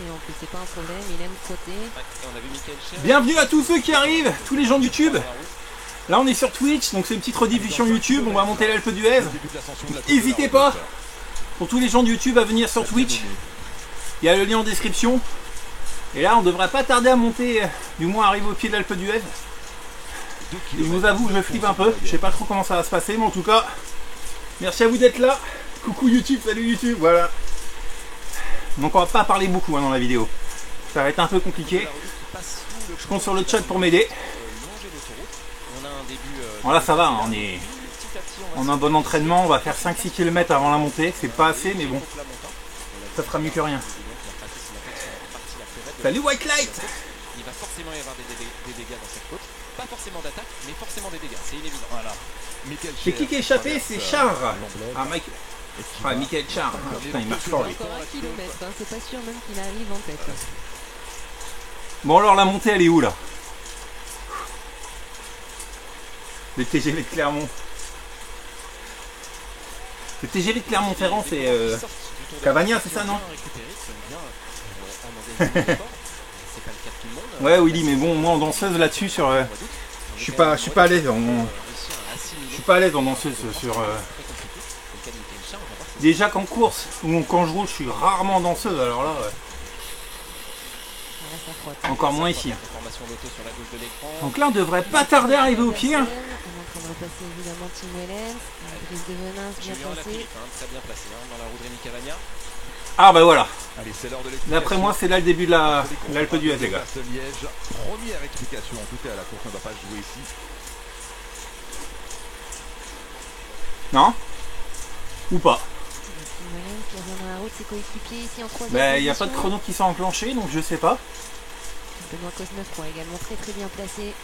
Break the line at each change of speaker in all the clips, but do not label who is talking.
et en plus c'est pas un problème, il aime frotter.
Bienvenue à tous ceux qui arrivent, tous les gens de YouTube. Là on est sur Twitch, donc c'est une petite rediffusion YouTube, on va monter l'Alpe d'Huez. N'hésitez pas, pour tous les gens de YouTube, à venir sur Twitch. Il y a le lien en description. Et là on devrait pas tarder à monter, du moins arriver au pied de l'Alpe d'Huez. Je vous avoue que je flippe un peu, je sais pas trop comment ça va se passer, mais en tout cas, merci à vous d'être là. Coucou YouTube, salut YouTube, voilà. Donc on va pas parler beaucoup dans la vidéo. Ça va être un peu compliqué. Je compte sur le chat pour m'aider. Bon là ça va, on est en un bon entraînement, on va faire 5-6 km avant la montée. C'est pas assez mais bon, ça fera mieux que rien. Salut White Light.
Il va forcément y avoir des dégâts dans cette côte. Pas forcément d'attaque, mais forcément des dégâts, c'est inévident. Voilà.
C'est qui est échappé? C'est Char. Ah Mike. Ah Michael Char. Ah, putain il marche fort lui.
Encore un kilomètre, hein, c'est pas sûr même qu'il arrive en tête.
Bon alors la montée elle est où là? Le TGV de Clermont. Le TGV de Clermont-Ferrand c'est Cavagna, c'est ça non? Ouais Willy, mais bon moi en danseuse là-dessus sur je suis pas à l'aise en danseuse sur déjà qu'en course ou quand je roule je suis rarement danseuse, alors là encore moins ici. Donc là on devrait pas tarder à arriver au pied.
On est en train de repasser évidemment Tim Wellens, prise de Venins bien placée.
Très bien placé dans la roue de Rémi Cavagna.
Ah bah voilà.
D'après
moi c'est là le début de l'Alpe d'Huez les gars.
Première explication, en tout cas la course ne va pas se jouer ici.
Non? Ou pas?
Tim Wellens qui revient dans la route, ses coéquipiers ici en troisième
Bah il n'y a
position.
pas de chrono qui sont enclenchés donc je sais pas.
Benoît Cosnefroy également très bien placé.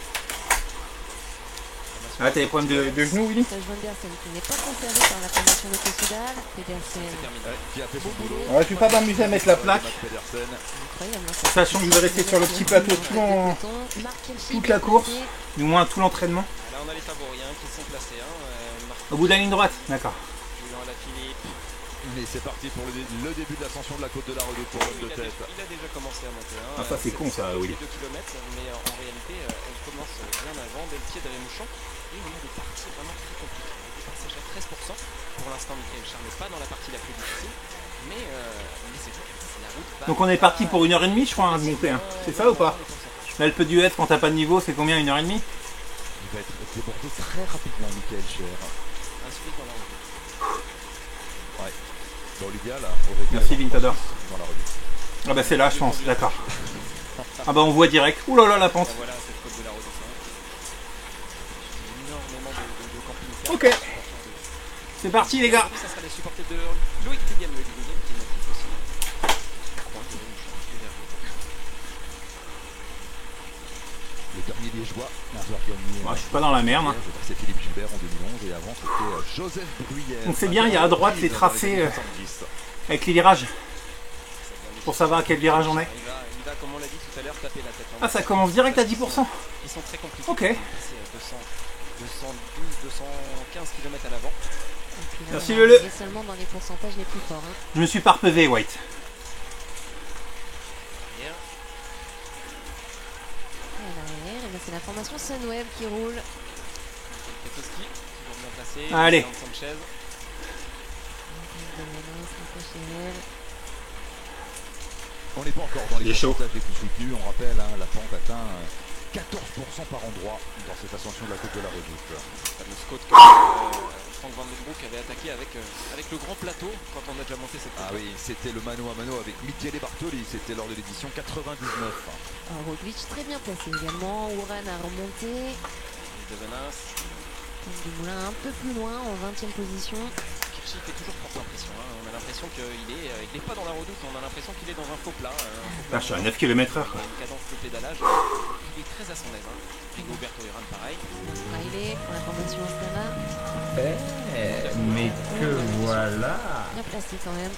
Ah t'as des problèmes de genoux Willy?
Serge Van Der Sen qui n'est pas conservé par la formation de Cossudal. Pedersen,
Qui a fait son boulot.
Ouais, je vais pas m'amuser à mettre la plaque.
incroyable. Hein,
Sachant que je vais rester sur le petit plateau toute la course, du moins tout l'entraînement.
Là on a les favoris qui sont placés.
Au bout de la ligne droite, d'accord.
Julien Alaphilippe.
Mais c'est parti pour le début de l'ascension de la côte de la Redoute pour l'homme de tête.
Il a déjà commencé à monter.
Ah ça c'est con ça Willy.
2 km, mais en réalité elle commence bien avant, dès le pied de Rémouchon. Et on a des parties vraiment très compliquées. Des passages à 13%. Pour l'instant, Michael Char n'est pas dans la partie la plus difficile. Mais c'est sûr, la route.
Donc on est parti pour 1h30 je crois de monter. Hein. C'est ça ou pas? L'Alpe d'Huez quand t'as pas de niveau c'est combien? 1h30?
Il va être débordé très rapidement, Michael Cher.
Inscrit dans la route.
Ouais. Dans l'idéal, aurait été
Merci Vintador.
dans la Redoute.
Ah bah c'est là je pense, d'accord. Ah bah on voit direct. Ouh là là la pente.
Voilà cette côte de la Redoute. Énormément de camping-cars.
Ok. C'est parti les gars.
Ça sera les supporters de Loïc Teghem, qui est natif aussi.
Le dernier liégeois à avoir gagné.
Moi, je suis pas dans la merde. Hein.
C'est Philippe Gilbert en 2011 et avant c'était Joseph Bruyère.
Donc c'est bien, il y a à droite les tracés avec les virages. Pour savoir à quel virage on est.
Il va, comme on l'a dit tout à l'heure, taper la tête.
Ah ça commence direct à 10%.
Ils sont très compliqués.
Ok.
C'est 212, 215 km à l'avant.
Merci Lele.
Seulement dans les pourcentages les plus forts. Hein.
Je me suis pas repesé White.
Et à l'arrière, et bien c'est la formation Sunweb qui roule.
Petowski, toujours bien placé.
Allez.
Sanchez.
On n'est pas encore dans
Il est
les
chaud.
pourcentages les plus soutenus. On rappelle, la pente atteint 14% par endroit dans cette ascension de la côte de la Redoute.
Le fameux Scott que Frank Van Den Broek avait attaqué avec le grand plateau quand on a déjà monté cette côte.
Ah oui, c'était le mano à mano avec Michele Bartoli. C'était lors de l'édition 99.
Roglic très bien placé également. Ouran a remonté.
De Venins.
Dumoulin un peu plus loin en 20e position.
Kirchi fait toujours forte impression. On a l'impression qu'il n'est pas dans la Redoute. On a l'impression qu'il est dans un faux plat.
Là je suis à 9 km/h.
Il a une cadence de pédalage. Il est très à son aise. Rigoberto Urán pareil.
Riley pour la formation Astana.
Mais que voilà.
Bien placé quand même.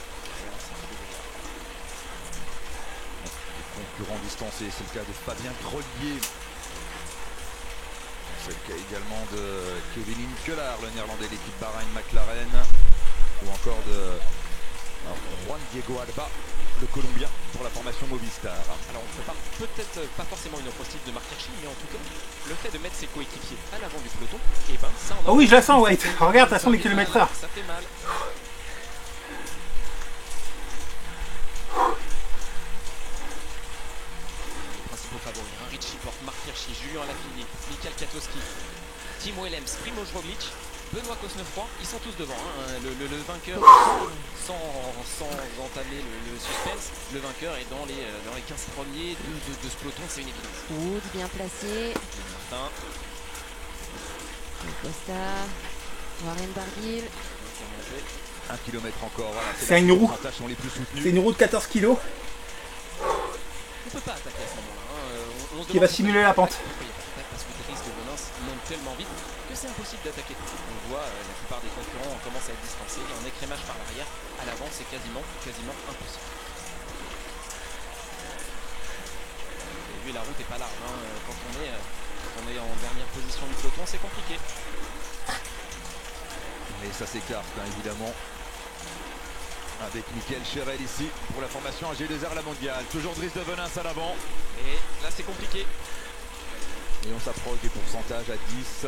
Concurrent distancé, c'est le cas de Fabien Grelier. C'est le cas également de Kevin Inkelar, le néerlandais de l'équipe Bahreïn McLaren. Ou encore de Juan Diego Alba, le Colombien, pour la formation Movistar.
Alors on prépare peut-être pas forcément une offre hostile de Marc Hirschi, mais en tout cas, le fait de mettre ses coéquipiers à l'avant du peloton, et ben ça en
Oh oui, je la sens, White. Regarde, à 100
ça fait
km/h.
mal, ça fait mal. Les principaux favoris, hein, Richie Porte, Marc Hirschi, Julien Alaphilippe, Michael Katowski, Tim Willems, Primož Roglic, Benoît Cosnefroy, ils sont tous devant. Hein. Le vainqueur, sans entamer le suspense, le vainqueur est dans les 15 premiers de ce peloton, c'est une évidence.
Wood bien placé.
Martin,
Costa. Warren Barguil.
qui a monté.
1 km encore, voilà.
C'est une roue.
Les pourcentages sont les plus soutenus.
C'est une roue de 14 kg
On peut pas attaquer à ce moment-là. Hein. On se
qui va
demande
simuler la pente.
pourquoi il y a pas d'attaque, parce que les risques de Venance montent tellement vite que c'est impossible d'attaquer. On voit la plupart des concurrents commencent à être distancés. Il y a un écrémage par l'arrière. À l'avant, c'est quasiment impossible. Vous avez vu, la route n'est pas large. Hein. Quand on est en dernière position du peloton, c'est compliqué.
Et ça s'écarte, hein, évidemment. Avec Michael Cherel ici pour la formation AG2R La Mondiale. Toujours Dries de Venins à l'avant.
Et là, c'est compliqué.
Et on s'approche des pourcentages à 10.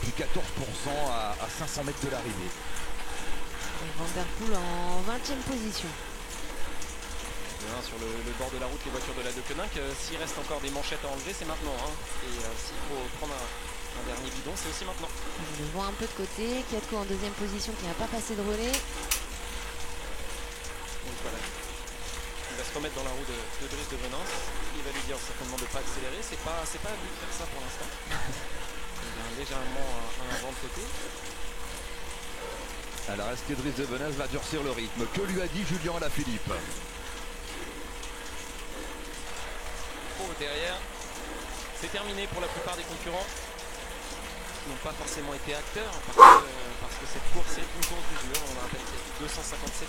Puis 14% à 500 mètres de l'arrivée.
Van der Poel en 20e position.
Sur le bord de la route, les voitures de la Deceuninck. S'il reste encore des manchettes à enlever, c'est maintenant. Hein. Et s'il faut prendre un dernier bidon, c'est aussi maintenant.
Je le vois un peu de côté. Kiatko en 2e position qui n'a pas passé de relais.
Donc voilà. Il va se remettre dans la roue de Dries de Venins. Il va lui dire certainement de ne pas accélérer. C'est pas à lui de faire ça pour l'instant. Il a légèrement un vent de côté.
Alors est-ce que Dries de Venins va durcir le rythme? Que lui a dit Julien Alaphilippe?
Derrière, c'est terminé pour la plupart des concurrents qui n'ont pas forcément été acteurs parce que cette course est une course d'usure. On rappelle qu'il y a 257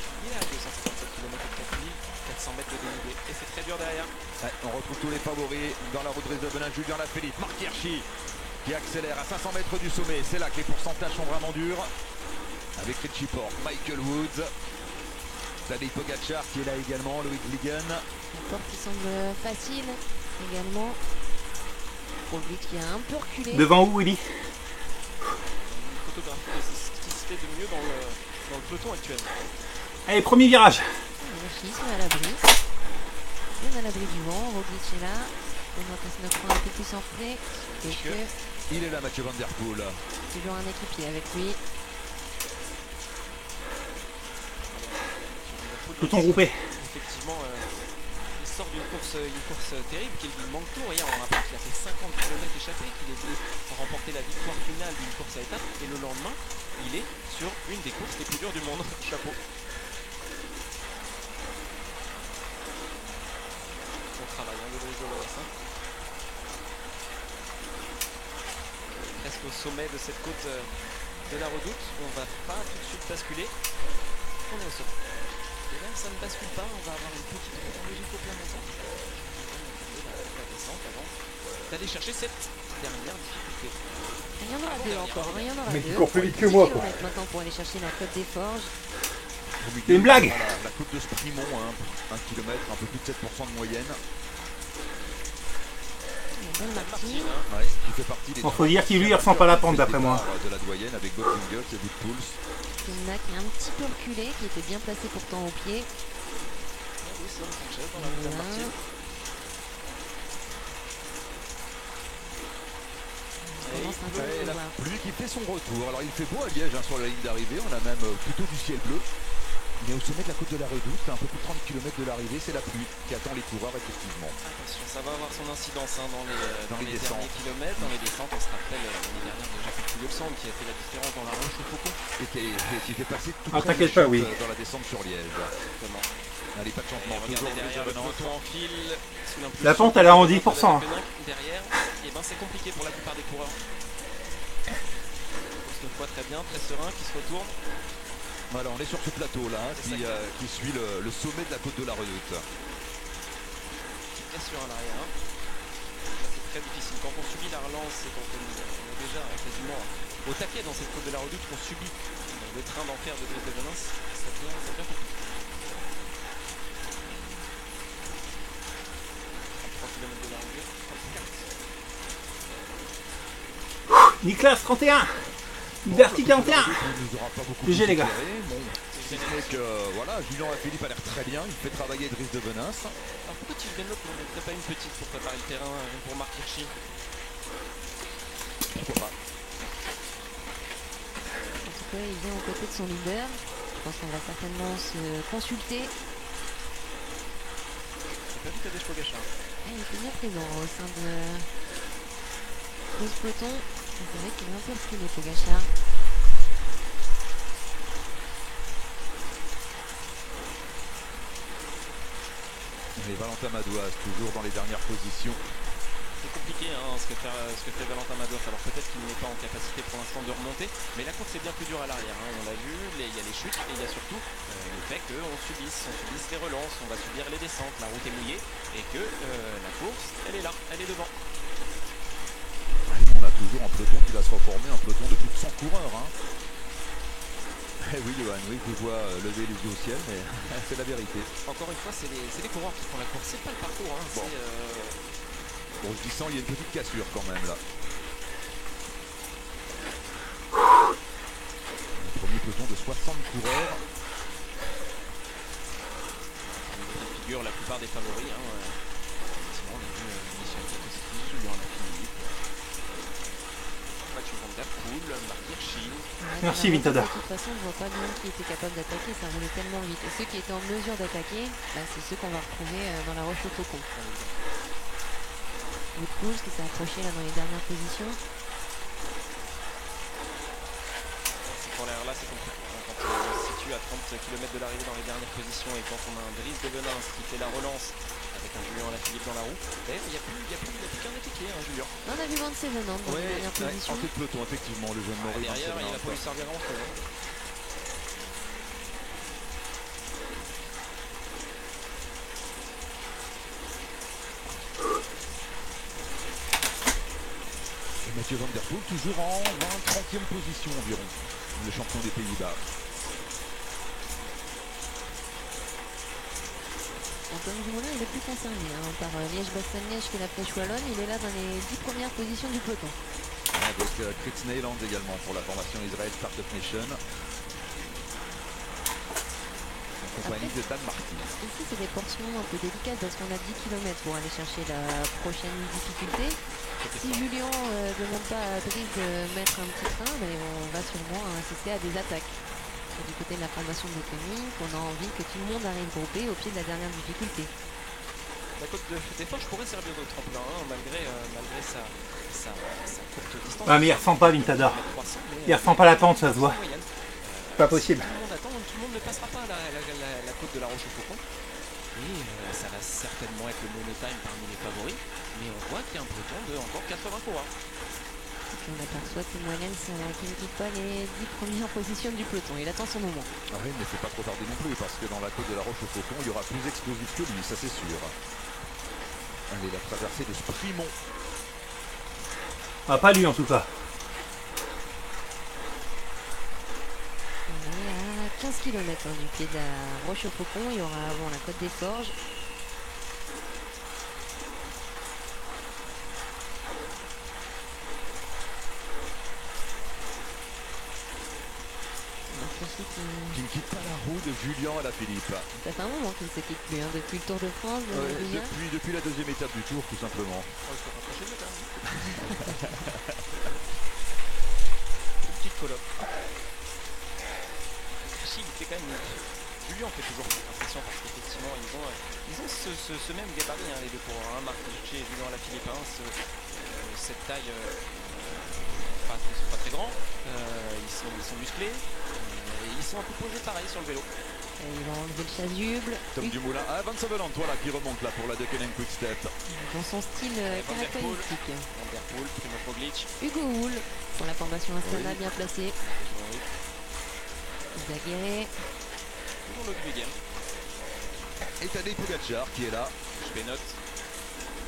km de 400 mètres de dénivelé et c'est très dur derrière.
Ouais, on retrouve tous les favoris dans la roue de Dries de Venins. Julien Alaphilippe, Marc Hirschi qui accélère à 500 mètres du sommet. C'est là que les pourcentages sont vraiment durs. Avec Richie Porte, Michael Woods, Tadej Pogacar qui est là également, Loïc Ligon.
La porte qui semble facile également. Roglic qui a un peu reculé.
Devant où, Willy?
Une photographie de ce qui se fait de mieux dans le peloton actuel.
Allez, premier virage.
Hirschi sont à l'abri. Bien à l'abri du vent. Roglic est là. Benoît Cosnefroy un peu plus en frais. Et que
Il est là, Mathieu Van Der Poel.
toujours un équipier avec lui.
Peloton groupé.
Effectivement, il sort d'une course terrible qui est le Mont Tour. Hier, on rappelle qu'il a fait 50 km échappés, qu'il est venu remporter la victoire finale d'une course à étapes. Et le lendemain, il est sur une des courses les plus dures du monde. Chapeau. Bon travail, hein, de Dries de Venins. Hein. Presque au sommet de cette côte de la Redoute. On va pas tout de suite basculer. On est au sommet. Et là, ça ne bascule pas, on va avoir une petite logique au plein montant. La descente avant d'aller chercher cette dernière difficulté.
Il y en aura deux encore. Il y en aura
Mais
deux.
tu cours plus vite que
10
moi, quoi.
kilomètres maintenant pour aller chercher la côte des Forges.
C'est une blague.
Voilà, la côte de Sprimont, hein, 1 km, un peu plus de 7% de moyenne.
Bonne
Martine,
Martine.
hein.
Ouais, qui fait partie des...
Bon, faut dire qu'il lui, il ressent pas la pente, d'après moi.
De la doyenne avec Bob Jungels et Wout Poels.
Kemna qui est un petit peu reculé, qui était bien placé pourtant au pied.
Oui, c'est Sanchez dans la route de
Voilà.
Martine.
On commence un peu
Ouais,
à
la
voir.
pluie qui fait son retour. Alors il fait beau à Liège, hein, sur la ligne d'arrivée. On a même plutôt du ciel bleu. Mais au sommet de la côte de la Redoute, un peu plus de 30 km de l'arrivée, c'est la pluie qui attend les coureurs effectivement.
Attention, ça va avoir son incidence hein, dans les
les
derniers
descentes.
kilomètres, dans les descentes. On se rappelle l'année dernière de Jacques Pulsand qui a fait la différence dans la Roche au Faucon.
Et qui fait passer tout
Ah,
près
t'inquiète
des
pas,
chutes,
oui.
dans la descente sur Liège.
Exactement.
Allez, pas de
Et
changement.
regardez
Toujours
derrière le
Dries de Venins.
peloton en fil. Sous l'impulsion
La pente, elle est en
de
10%.
Derrière, et ben c'est compliqué pour la plupart des coureurs. Cosnefroy très bien, très serein, qui se retourne.
Voilà, on est sur ce plateau là, hein,
C'est
qui suit le sommet de la côte de la Redoute.
Petite cassure à l'arrière. Hein. Là, c'est très difficile. Quand on subit la relance et quand on est déjà quasiment au taquet dans cette côte de la Redoute, qu'on subit le train d'enfer de Dries de Venins, ça devient compliqué.
Nicolas 31. Liberty 41.
Il nous aura pas beaucoup
GG, les gars.
éclairé. Bon, si ce n'est que voilà, Julien Alaphilippe a l'air très bien. Il fait travailler Driss de Venins.
Alors pourquoi Tiff Benlop n'en mettrait pas une petite pour préparer le terrain pour Marc Hirschi?
Pourquoi pas?
En tout cas, il vient aux côtés de son leader. Je pense qu'on va certainement se consulter.
J'ai pas vu Tadej Pogacar.
Ah, il était bien présent au sein de ce peloton. C'est vrai qu'il est un peu frilé, Pogacar.
Et Valentin Madouas, toujours dans les dernières positions.
C'est compliqué ce que fait Valentin Madouas. Alors peut-être qu'il n'est pas en capacité pour l'instant de remonter, mais la course est bien plus dure à l'arrière. On l'a vu, il y a les chutes et il y a surtout le fait qu'on subisse les relances, on va subir les descentes, la route est mouillée et que la course, elle est là, elle est devant.
On a toujours un peloton qui va se reformer, un peloton de plus de 100 coureurs. Eh oui, Johan, oui, je vous vois lever les yeux au ciel, mais c'est la vérité.
Encore une fois, c'est les coureurs qui font la course, c'est pas le parcours.
Bon. Bon, je dis 100, il y a une petite cassure quand même là. Le premier peloton de 60 coureurs.
On figure la plupart des favoris. Effectivement, on a vu Michel Kwiatkowski, Julien Alaphilippe, Mathieu Van Der Poel, Marc Hirschi.
Merci, Vintada.
De toute façon, on ne voit pas de monde qui était capable d'attaquer, ça roulait tellement vite. Et ceux qui étaient en mesure d'attaquer, c'est ceux qu'on va retrouver dans la roche au faucon. Woodcourt qui s'est accroché là dans les dernières positions.
Ces corners-là, c'est compliqué. Quand on se situe à 30 km de l'arrivée dans les dernières positions et quand on a un Driss de Venins qui fait la relance avec un Julien Alaphilippe dans la roue, d'ailleurs, il n'y a plus qu'un équipier, Julien.
On a vu Van Sevenant dans les dernières positions.
En tête de peloton, effectivement, le jeune Maurice.
Derrière, il va pas lui servir grand-chose.
Mathieu Van Der Poel toujours en 20-30e position environ, le champion des Pays-Bas.
Antoine Dumoulin, il est plus concerné par Liège-Bastogne-Liège qui est la flèche wallonne. Il est là dans les 10 premières positions du peloton.
Avec Chris Neyland également pour la formation Israel Startup Nation. En compagnie de Dan Martin.
Ici, c'est des portions un peu délicates parce qu'on a 10 km pour aller chercher la prochaine difficulté. Si Julien ne demande pas à Driss de mettre un petit frein, on va sûrement assister à des attaques. Et du côté de la formation de Koenig, on a envie que tout le monde arrive groupé au pied de la dernière difficulté.
La côte des Forges pourrait servir de tremplin malgré sa courte distance.
Ah, mais il ressent pas, Vintada. Il ressent pas la pente, ça se voit. Pas possible.
Tout le monde attend, tout le monde ne passera pas la côte de la Roche au Faucon. Et ça va certainement être le money time parmi les favoris. Mais on voit qu'il y a un peloton de encore 80 coureurs.
On aperçoit que Moyens qui ne quitte pas les 10 premières positions du peloton. Il attend son moment.
Ah oui, mais c'est pas trop tardé non plus, parce que dans la côte de la Roche au Faucon, il y aura plus explosif que lui, ça c'est sûr. Allez, la traversée de Sprimont.
Ah, pas lui en tout cas.
On est à 15 km du pied de la Roche au Faucon. Il y aura avant la côte des Forges.
Qui ne quitte pas la roue de Julien Alaphilippe.
Ça fait un moment qu'il ne se quitte plus, depuis le Tour de France.
Depuis la deuxième étape du Tour, tout simplement.
Une petite colloque. Si, il fait quand même. Julien fait toujours impression parce qu'effectivement, ils ont ce même gabarit, les deux coureurs. Marc Hirschi et Julien Alaphilippe. Cette taille. Ils sont pas très grands. Ils sont musclés. Et ils sont un peu posés pareil sur le vélo.
Et il va enlever le chasuble.
Tom Dumoulin, Van Sevenant, voilà, qui remonte là pour la Deceuninck Quick Step.
Dans son style caractéristique.
Van Der Poel, Primo Roglic.
Hugo Hull pour la formation Astana, bien placé. Zaguerre.
Toujours le Guéguen.
Et Tadej Pogacar qui est là.
Je fais note.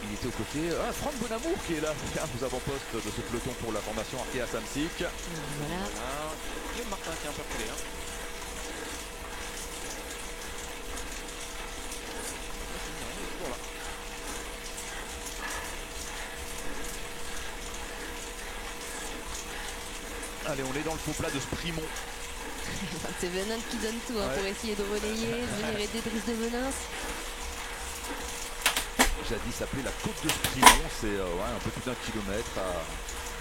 Il était aux côtés. Franck Bonamour qui est là, aux avant-postes de ce peloton pour la formation Arkea Samsic.
Voilà.
Guillaume Martin qui est un peu reculé. Voilà.
Allez, on est dans le faux plat de Sprimont.
C'est Venance qui donne tout hein, pour essayer de relayer, de venir aider Driss de Venance.
Jadis s'appelait la côte de Sprimont, c'est un peu plus d'1 kilomètre à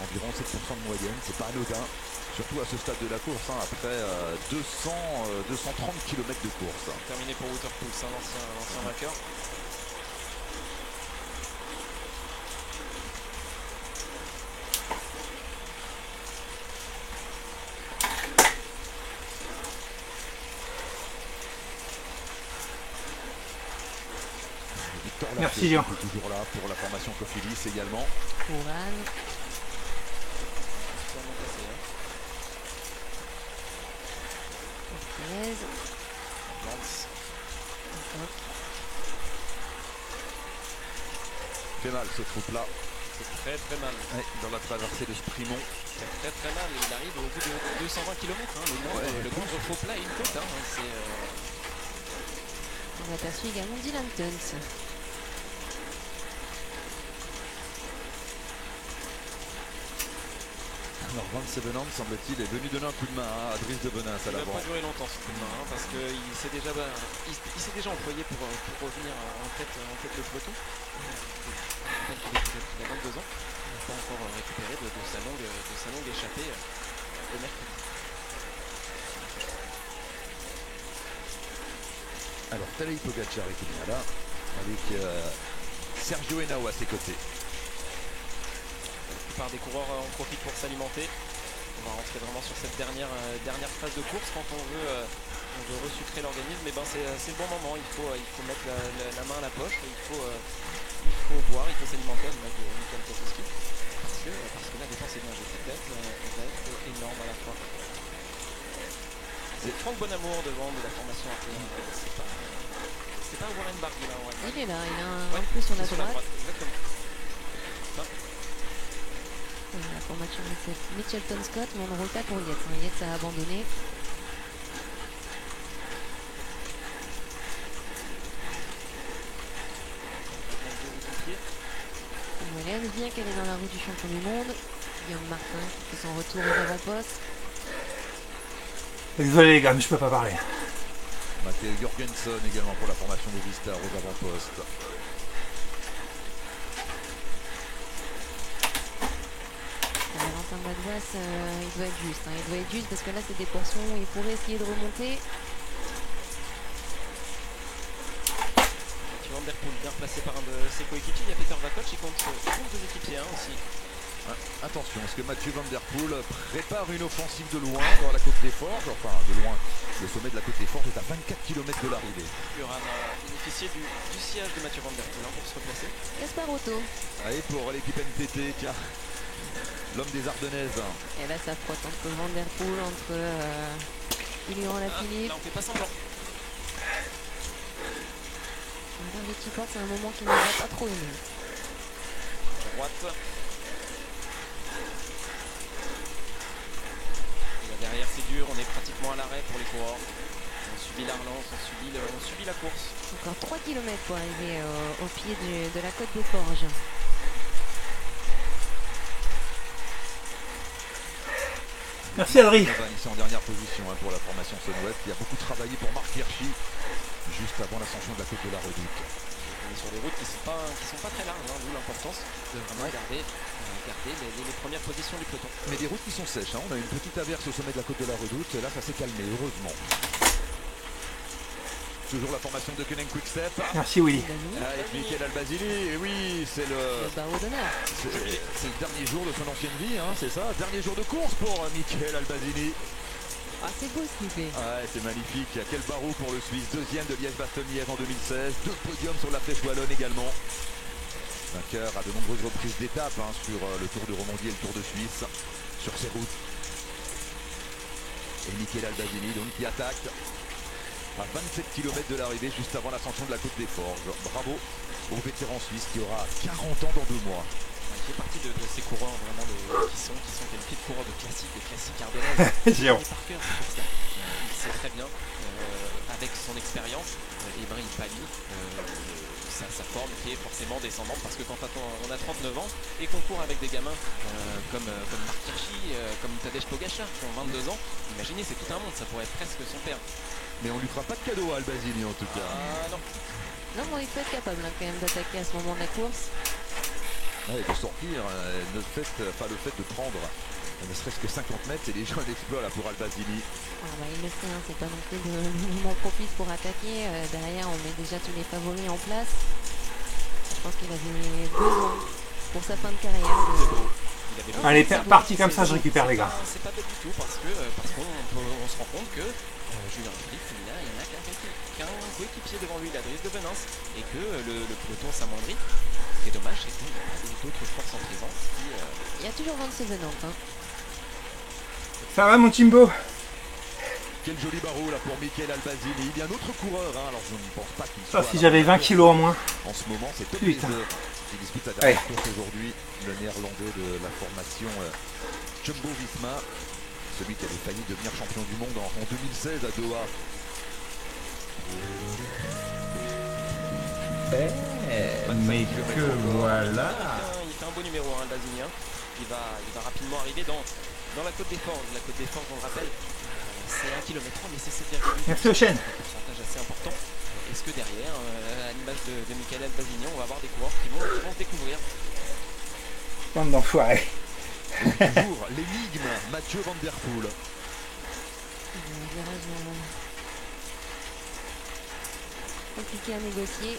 environ 7% de moyenne, c'est pas anodin, surtout à ce stade de la course, hein, après 230 km de course.
Terminé pour Waterpools, hein, l'ancien vainqueur.
Merci Jean.
Toujours là pour la formation Cofidis également.
Courane.
Fait mal ce troupe-là.
C'est très mal.
Ouais, dans la traversée de Sprimont.
C'est très mal. Il arrive au bout de 220 km. Hein, le moindre faux plat et une côte. Hein,
on aperçut également Dylan Tuns.
Alors Van Sevenant, semble-t-il, est venu donner un coup de main à Driss de Venance à l'avant.
Il n'a pas duré longtemps ce coup de main, hein, parce qu'il s'est déjà, employé pour revenir en tête de peloton. Il a 22 ans, il n'a pas encore récupéré de sa longue échappée de mercredi.
Alors Tadej Pogacar est bien là, avec Sergio Henao à ses côtés.
La plupart des coureurs en profitent pour s'alimenter. On va rentrer vraiment sur cette dernière phase de course quand on veut resucrer l'organisme. Mais ben c'est le bon moment, il faut mettre la main à la poche, il faut boire, il faut s'alimenter, on a de Michael Kwiatkowski. Parce que la défense est bien GT7, elle va être énorme à la fin. C'est Franck Bonamour devant de la formation RTL. C'est pas Warren Barguil là.
Il est là, il a un peu sur la droite.
Exactement.
La formation Mitchelton Scott, mais on ne roule pas pour Yates. Yates a abandonné. Hélène, bien qu'elle est dans la roue du champion du monde. Guillaume Martin qui fait son retour aux avant-postes.
Désolé les gars, mais je peux pas parler.
Matteo Jorgensen également pour la formation de Vistar aux avant-postes.
Valentin Madouas, il doit être juste. Il doit être juste parce que là c'est des portions où il pourrait essayer de remonter.
Van Der Poel bien replacé par un de ses coéquipiers. Il y a Peter Vakoc qui compte deux équipiers aussi.
Attention, parce que Mathieu Van Der Poel prépare une offensive de loin dans la côte des Forges. Enfin, de loin, le sommet de la côte des Forges est à 24 km de l'arrivée.
Uran a bénéficié du sillage de Mathieu Van Der Poel pour se replacer.
Gasparotto.
Allez, pour l'équipe NTT, tiens, l'homme des Ardennaises.
Et là ça frotte entre Van Der Poel, entre Julien Lafilippe.
Là on fait pas semblant.
Petit Fort, c'est un moment qui ne va pas trop aimer.
Droite. Et là derrière c'est dur, on est pratiquement à l'arrêt pour les coureurs. On subit la relance, on subit la course.
Encore 3 km pour arriver au pied de la côte des Forges.
Merci Adri.
Ici en dernière position pour la formation Sunweb qui a beaucoup travaillé pour Marc Hirschi juste avant l'ascension de la côte de la Redoute.
On est sur des routes qui sont pas très larges, d'où l'importance de vraiment garder les premières positions du peloton.
Mais des routes qui sont sèches, on a une petite averse au sommet de la côte de la Redoute, et là ça s'est calmé, heureusement. Toujours la formation de Koenig Quick-Step.
Merci Willy.
Et puis Michael Albasili, et oui, c'est le
barreau d'honneur.
C'est le dernier jour de son ancienne vie, c'est ça, dernier jour de course pour Michael Albasili.
Ah, c'est beau ce qu'il fait.
Ouais, c'est magnifique. Quel barreau pour le Suisse. Deuxième de Liège-Bastogne-Liège en 2016. 2 podiums sur la Flèche Wallonne également. Vainqueur à de nombreuses reprises d'étapes sur le Tour de Romandie et le Tour de Suisse. Sur ces routes. Et Michael Albasili donc qui attaque à 27 km de l'arrivée juste avant l'ascension de la côte des Forges. Bravo au vétéran suisse qui aura 40 ans dans 2 mois.
Il fait partie de ces coureurs vraiment qui sont qualifiés de coureurs de classiques ardennaises. Il est par cœur, c'est pour ça. Il sait très bien, avec son expérience, il pallie sa forme qui est forcément descendante, parce que quand on a 39 ans et qu'on court avec des gamins comme Marc Hirschi, comme Tadej Pogačar qui ont 22 ans, imaginez, c'est tout un monde, ça pourrait être presque son père.
Mais on lui fera pas de cadeau à Albasini en tout cas.
Ah non.
Non, bon, il faut être capable hein, quand même d'attaquer à ce moment de la course.
Ouais, de sortir, le fait de prendre ne serait-ce que 50 mètres, c'est déjà un exploit là pour Albasini.
Ah, bah, il le sait, hein, c'est pas non plus le moment propice pour attaquer. Derrière, on met déjà tous les favoris en place. Je pense qu'il avait besoin pour sa fin de carrière.
Allez, parti comme ça, je récupère les gars.
C'est pas bête du tout parce qu'on se rend compte que Julien Philippe, il n'a qu'un coéquipier devant lui, la Dries de Venance, et que le peloton s'amoindrit. Ce qui est dommage, c'est qu'il n'y a pas d'autres forces en présence.
Il y a toujours 27 venantes. Hein.
Ça va mon Timbo?
Quel joli barreau là pour Michael Albasini. Il y a un autre coureur, hein. Alors je ne pense pas qu'il
Ça,
soit.
si j'avais 20 kilos en moins.
En ce moment, c'est Tom
Putain.
Lezer qui dispute sa dernière course aujourd'hui. Le néerlandais de la formation Jumbo Visma. Celui qui avait failli devenir champion du monde en 2016 à Doha.
Mais que voilà.
Il fait un beau numéro, hein, Albasini. Il va rapidement arriver dans la Côte des Forges. La Côte des Forges, on le rappelle, c'est 1 km, mais c'est 7,8.
Merci Ocean.
Un pourcentage assez important. Est-ce que derrière, à l'image de Michael Albasini, on va avoir des coureurs qui vont se découvrir?
Bande d'enfoirés.
Toujours l'énigme, Mathieu Van Der Poel.
Virage compliqué à négocier.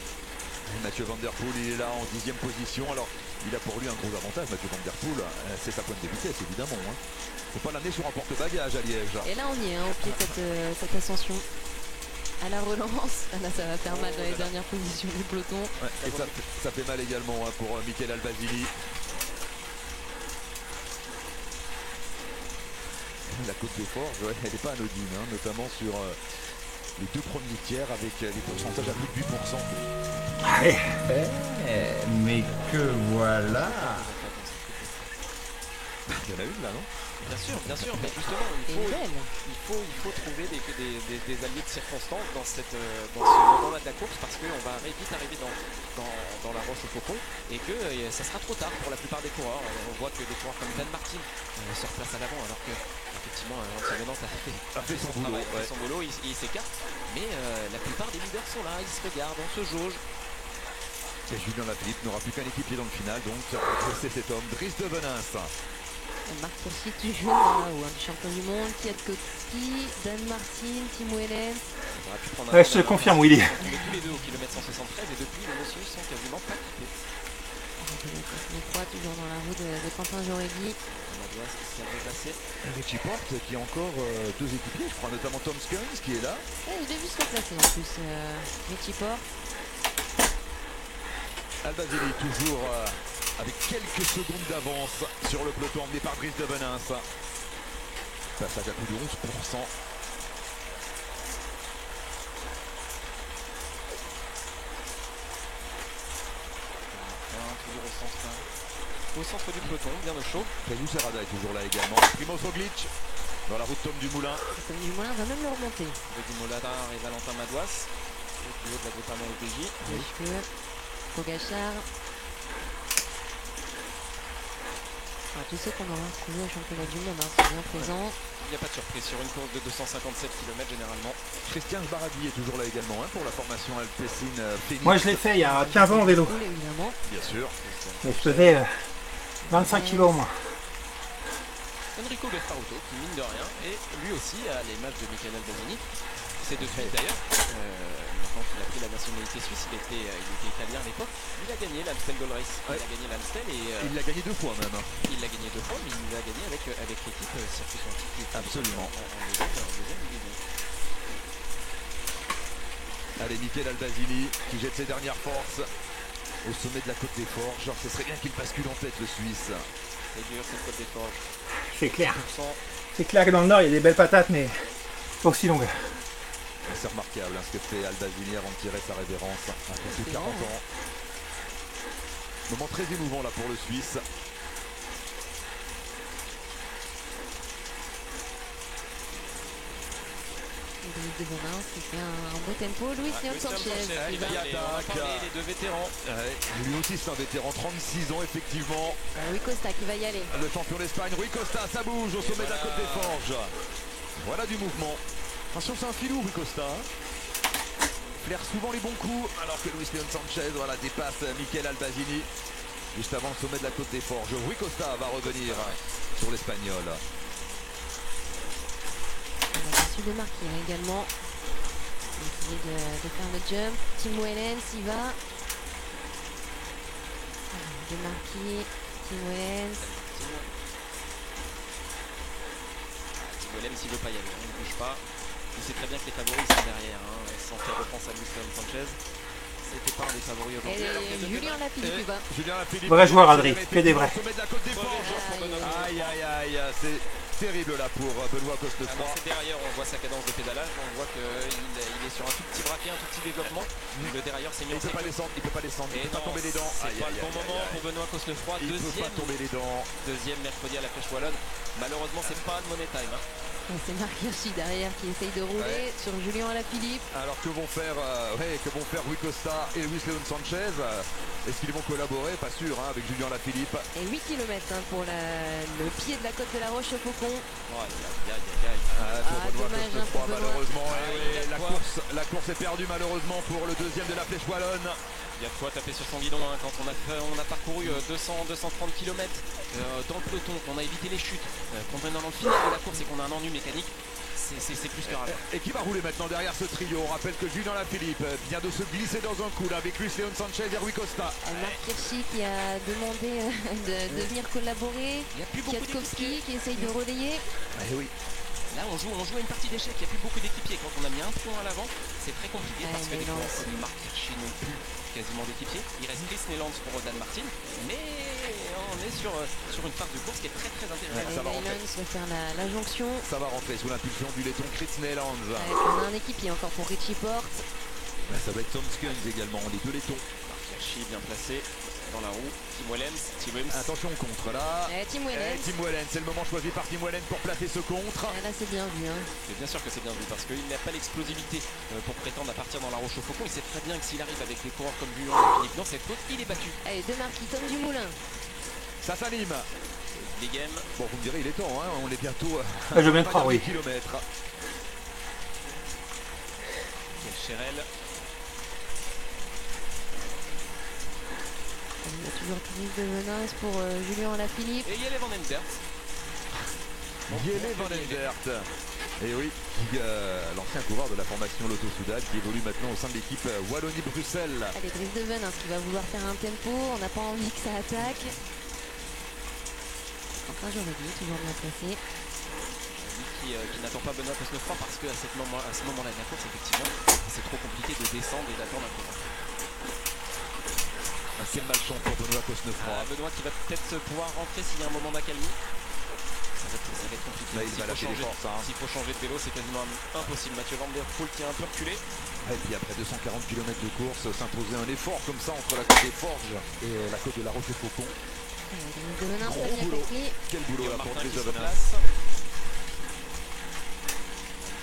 Mathieu Van Der Poel, il est là en 10e position. Alors, il a pour lui un gros avantage, Mathieu Van Der Poel. C'est sa pointe de vitesse, évidemment. Hein. Faut pas l'amener sur un porte-bagages à Liège.
Et là, on y est, hein, au pied de cette ascension. À la relance, là, ça va faire mal dans les dernières positions du peloton.
Ouais, et ça fait mal également hein, pour Michael Albasini. La Côte des Forges, ouais, elle n'est pas anodine, hein, notamment sur les deux premiers tiers avec les pourcentages à plus de 8%.
Allez.
Mais que voilà.
Il y en a une là, non?
Bien sûr, mais justement,
Et belle.
il faut trouver des alliés de circonstance dans ce moment-là de la course, parce qu'on va vite arriver dans la roche au faucon et que ça sera trop tard pour la plupart des coureurs. On voit que des coureurs comme Dan Martin se replacent à l'avant, alors que effectivement Antoine Venant a fait son boulot,
ouais.
son boulot, il s'écarte, mais la plupart des leaders sont là, ils se regardent, on se jauge.
Et Julien Lafilippe n'aura plus qu'un équipier dans le final, donc c'est cet homme, Dries de Venance.
Marc Hirschi toujours dans la haut, hein, du champion du monde, Kwiatkowski, Dan Martin, Tim Wellens.
Ouais, je te confirme, Willy.
On est tous les deux au kilomètre 173 et depuis les messieurs sont quasiment pas quittés.
Toujours dans la roue de Quentin Jauregui.
Madois qui s'est déplacé.
Richie Porte qui a encore deux équipiers, je crois notamment Tom Skerns qui est là.
Je l'ai vu se replacer en plus, Richie Porte.
Albasini toujours avec quelques secondes d'avance sur le peloton emmené par Dries de Venance. Passage à plus de 11%.
Au centre du peloton, bien au chaud.
Prévu Serrada est toujours là également. Primoz Roglic dans la route Tom Dumoulin.
Tom Dumoulin va même le remonter.
Dumoulin et Valentin Madois. Du haut de la Groupama EPJ.
Pogačar. Tous ceux qu'on aura retrouvés au championnat du monde, hein, sont bien présents.
Il n'y a pas de surprise sur une course de 257 km généralement.
Christian Baragui est toujours là également hein, pour la formation Alpecin Phoenix.
Moi, je l'ai fait il y a 15 ans en vélo.
Cool, évidemment.
Bien sûr.
Mais je faisais 25 kilos au moins.
Enrico Gasparotto qui mine de rien et lui aussi à l'image de Michael Albasini. C'est de suite d'ailleurs. Maintenant qu'il a pris la nationalité suisse, il était italien à l'époque. Il a gagné l'Amstel Gold Race. Il a gagné l'Amstel et
il l'a gagné 2 fois même.
Il l'a gagné 2 fois, mais il l'a gagné avec l'équipe Circuit Atlantique.
Absolument.
En deuxième division.
Allez, Michael Albasini qui jette ses dernières forces au sommet de la Côte des Forges. Ce serait bien qu'il bascule en tête le Suisse.
C'est dur cette Côte des Forges.
C'est clair.
100%.
C'est clair que dans le nord, il y a des belles patates, mais pas aussi longues.
C'est remarquable hein, ce que fait Albasini avant de tirer sa révérence après plus de 40 ans. Moment très émouvant là pour le Suisse.
David Devenin qui fait un beau tempo. Luis Leon Sanchez.
Il va y aller, on va parler, les deux vétérans.
Lui aussi c'est un vétéran, 36 ans effectivement.
Rui Costa qui va y aller.
Le champion d'Espagne, Rui Costa, ça bouge au sommet de la Côte des Forges. Voilà du mouvement. Attention, c'est un filou, Rui Costa. Flaire souvent les bons coups, alors que Luis Leon Sanchez voilà, dépasse Michael Albazini. Juste avant le sommet de la Côte des Forges. Rui Costa va revenir sur l'Espagnol.
On a su démarquer également. On va essayer de faire le jump. Tim Wellens y va. Démarqué. Tim Wellens.
Tim Wellens il veut pas y aller, il ne bouge pas. Il sait très bien que les favoris sont derrière, sans faire repense à Luis Leon Sanchez. C'était pas un des favoris aujourd'hui.
Et Julien Lafilippe y va.
Julien Lafilippe.
Vrai joueur, Adri, que des vrais.
Aïe aïe aïe, c'est terrible là pour Benoît Cosnefroy.
C'est derrière, on voit sa cadence de pédalage, on voit qu'il est sur un tout petit braquet, un tout petit développement. Le derrière c'est mieux.
Il peut pas descendre, il peut pas descendre, il peut pas tomber les dents.
C'est pas le bon moment pour Benoît Cosnefroy.
Il peut pas tomber les dents.
Deuxième mercredi à la Flèche Wallonne. Malheureusement c'est pas le money time.
C'est Marc Hirschi derrière qui essaye de rouler sur Julien Alaphilippe.
Alors que vont faire Rui Costa et Luis Leon Sanchez? Est-ce qu'ils vont collaborer? Pas sûr, avec Julien Lafilippe.
Et 8 km pour le pied de la côte de la Roche au Faucon.
Pour Benoît
dommage,
Cosnefroy, malheureusement.
Il y a
La course est perdue malheureusement pour le deuxième de la Flèche Wallonne.
Il y a de quoi taper sur son guidon quand on a parcouru 230 km dans le peloton, qu'on a évité les chutes, qu'on est dans le final de la course et qu'on a un ennui mécanique. C'est plus que grave.
Et qui va rouler maintenant derrière ce trio? On rappelle que Julien Lafilippe vient de se glisser dans un coup là, avec Luis Leon Sanchez et Rui Costa.
Marc Hirschi qui a demandé de venir collaborer.
Il n'y a plus beaucoup
Kwiatkowski qui essaye de relayer.
Oui.
Là on joue à une partie d'échecs, il n'y a plus beaucoup d'équipiers. Quand on a mis un point à l'avant, c'est très compliqué parce que les coureurs comme Marc Hirschi n'ont plus quasiment d'équipiers. Il reste Chris Neylands pour Dan Martin, mais on est sur une phase de course qui est très très intéressante.
Neylands va faire la jonction.
Ça va rentrer sous l'impulsion du laiton Chris Neylands.
On a un équipier encore pour Richie Porte.
Ça va être Tom Skuns également, les deux laitons.
Marc Hirschi bien placé dans la roue. Tim Wellens.
Attention au contre là.
Tim Wellens.
Tim Wellens, c'est le moment choisi par Tim Wellens pour placer ce contre.
Là c'est bien vu.
Mais bien sûr que c'est bien vu parce qu'il n'a pas l'explosivité pour prétendre à partir dans la Roche au Faucon. Il sait très bien que s'il arrive avec des coureurs comme Julien Lafilippe dans cette côte, il est battu.
Allez, deux marquis, Tom Dumoulin.
Ça s'anime.
Des games.
Bon, vous me direz, il est temps, on est bientôt
Je veux bien te croire, oui.
kilomètres.
Quel Cherel.
Il y a toujours Chris Devenin pour Julien Alaphilippe.
Et Jelle Van Endert.
Jelle Van Endert. Et oui, l'ancien coureur de la formation Lotto Soudal qui évolue maintenant au sein de l'équipe Wallonie-Bruxelles.
Allez, Chris Devenin qui va vouloir faire un tempo. On n'a pas envie que ça attaque. Enfin, j'aurais dit, toujours bien placé.
Qui n'attend pas Benoît Cosnefroy parce qu'à ce moment-là de la course, effectivement, c'est trop compliqué de descendre et d'attendre un peu.
Quel malchance pour Benoît Cosnefroy.
Benoît qui va peut-être pouvoir rentrer s'il y a un moment d'accalmie. Ça va être compliqué.
Là, il va lâcher les forces.
S'il faut changer de vélo, c'est quasiment impossible. Mathieu Van Der Poel qui est un peu reculé.
Et puis après 240 km de course, s'imposer un effort comme ça entre la côte des Forges et la côte de la Roche au Faucon.
Devenin
Gros
très bien
boulot.
compris.
Quel boulot là pour
Martin
Chris
qui se
Devenin.
place.